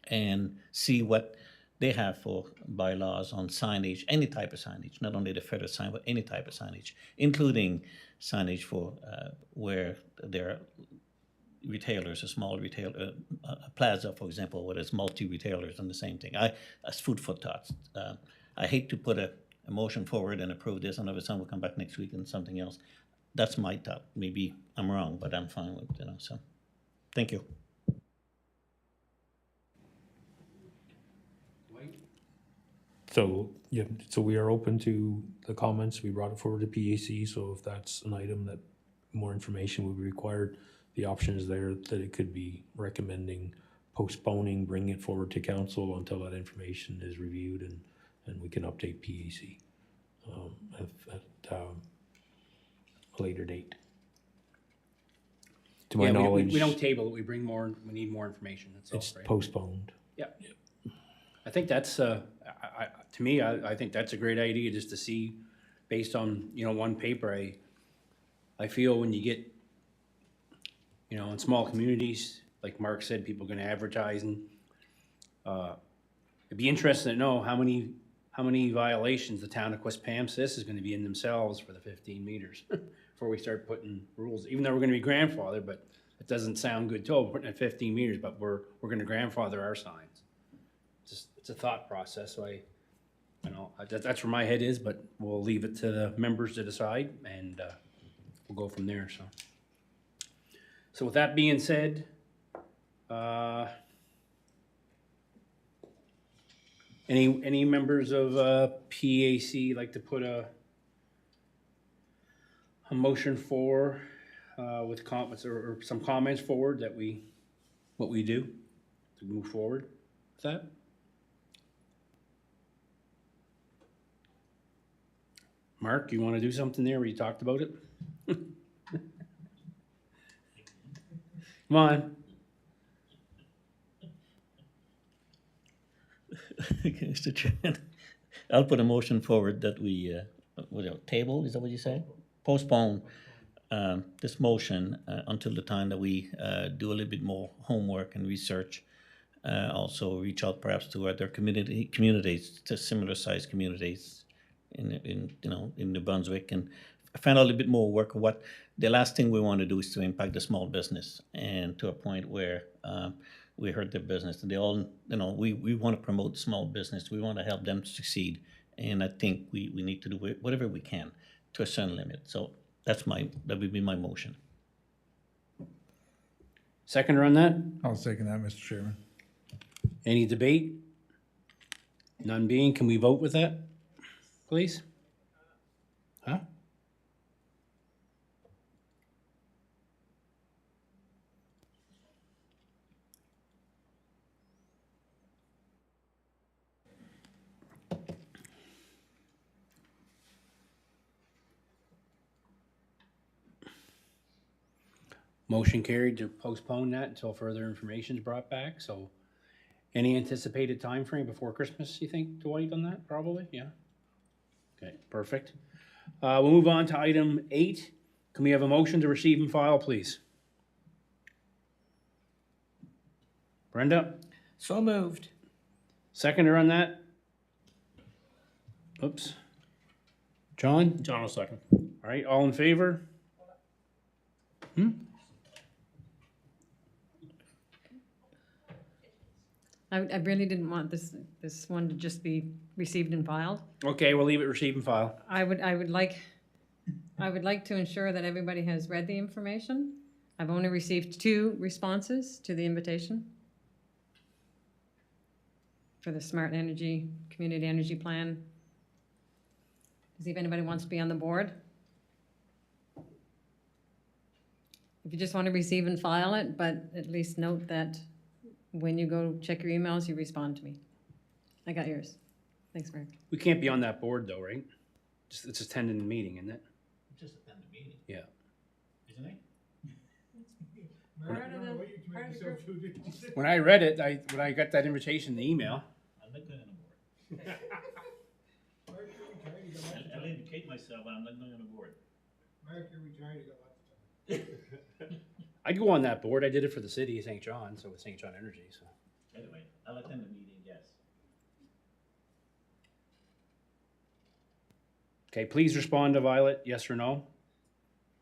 and see what they have for bylaws on signage, any type of signage, not only the feather sign, but any type of signage, including signage for where there are retailers, a small retailer, a plaza, for example, where there's multi-retailers and the same thing. As food for thoughts. I hate to put a motion forward and approve this, and all of a sudden we'll come back next week and something else. That's my thought. Maybe I'm wrong, but I'm fine with, so. Thank you. so, yeah, so we are open to the comments. We brought it forward to PAC, so if that's an item that more information would be required, the option is there that it could be recommending postponing, bringing it forward to council until that information is reviewed and we can update PAC at a later date. To my Yeah, knowledge, we don't table it, we bring more, we need more information, that's all, it's right? postponed. Yeah. I think that's, to me, I think that's a great idea, just to see, based on, one paper, I feel when you get, in small communities, like Mark said, people are gonna advertise and, it'd be interesting to know how many violations the town of Quispamsis is gonna be in themselves for the 15 meters before we start putting rules, even though we're gonna be grandfathered, but it doesn't sound good too, we're putting at 15 meters, but we're gonna grandfather our signs. It's a thought process, so that's where my head is, but we'll leave it to the members to decide, and we'll go from there, so. So with that being said, any members of PAC like to put a motion for with comments or some comments forward that what we do to move forward with that? Mark, you want to do something there where you talked about it? Come on. Mr. Chairman, I'll put a motion forward that we, table, is that what you say? Postpone this motion until the time that we do a little bit more homework and research. Also reach out perhaps to other communities, to similar sized communities in New Brunswick, and find out a little bit more work of what the last thing we want to do is to impact the small business, and to a point where we hurt their business. And they all, we want to promote small business. We want to help them succeed. And I think we need to do whatever we can to a certain limit. So that would be my motion. Seconder on that? I'll second that, Mr. Chairman. Any debate? None being, can we vote with that, please? Huh? Motion carried to postpone that until further information is brought back, so any anticipated time frame before Christmas, you think, Dwight, on that, probably, yeah? Okay, perfect. We'll move on to item 8. Can we have a motion to receive and file, please? Brenda, So moved. seconder on that? Oops. John? John will second. All right, all in favor? I really didn't want this one to just be received and filed. Okay, we'll leave it receive and file. I would like to ensure that everybody has read the information. I've only received 2 responses to the invitation for the Smart Energy, Community Energy Plan. To see if anybody wants to be on the board. If you just want to receive and file it, but at least note that when you go check your emails, you respond to me. I got yours. Thanks, Mark. We can't be on that board though, right? It's attending the meeting, isn't it? Just attend the meeting, Yeah. isn't it? When I read it, when I got that invitation, the email, I'm not going on the board. I'll indicate myself, but I'm not going on the board. Mark, you're retired, you got lots of time. I'd go on that board. I did it for the city of St. John, so with St. John Energy, so. Anyway, I'll attend the meeting, yes. Okay, please respond to Violet, yes or no.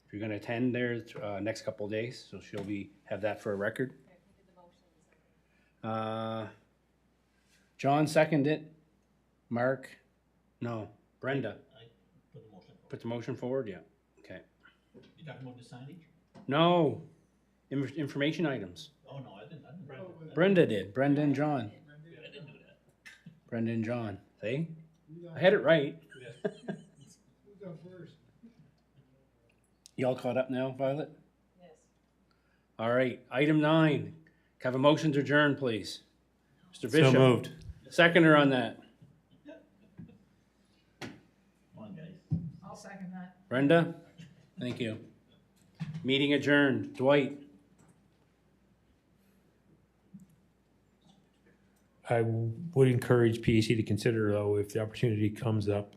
If you're gonna attend there, next couple of days, so she'll have that for a record. John seconded it. Mark, no. Brenda, I put the motion forward. put the motion forward, yeah, okay. You talking about the signage? No, information items. Oh, no, I didn't. Brenda did, Brenda and John. I didn't do that. Brenda and John, see? I had it right. Who's up first? You all caught up now, Violet? Yes. All right, item 9. Can I have a motion to adjourn, please? Mr. Bishop. So moved. Seconder on that. Come on, guys. I'll second that. Brenda? Thank you. Meeting adjourned. Dwight? I would encourage PAC to consider, though, if the opportunity comes up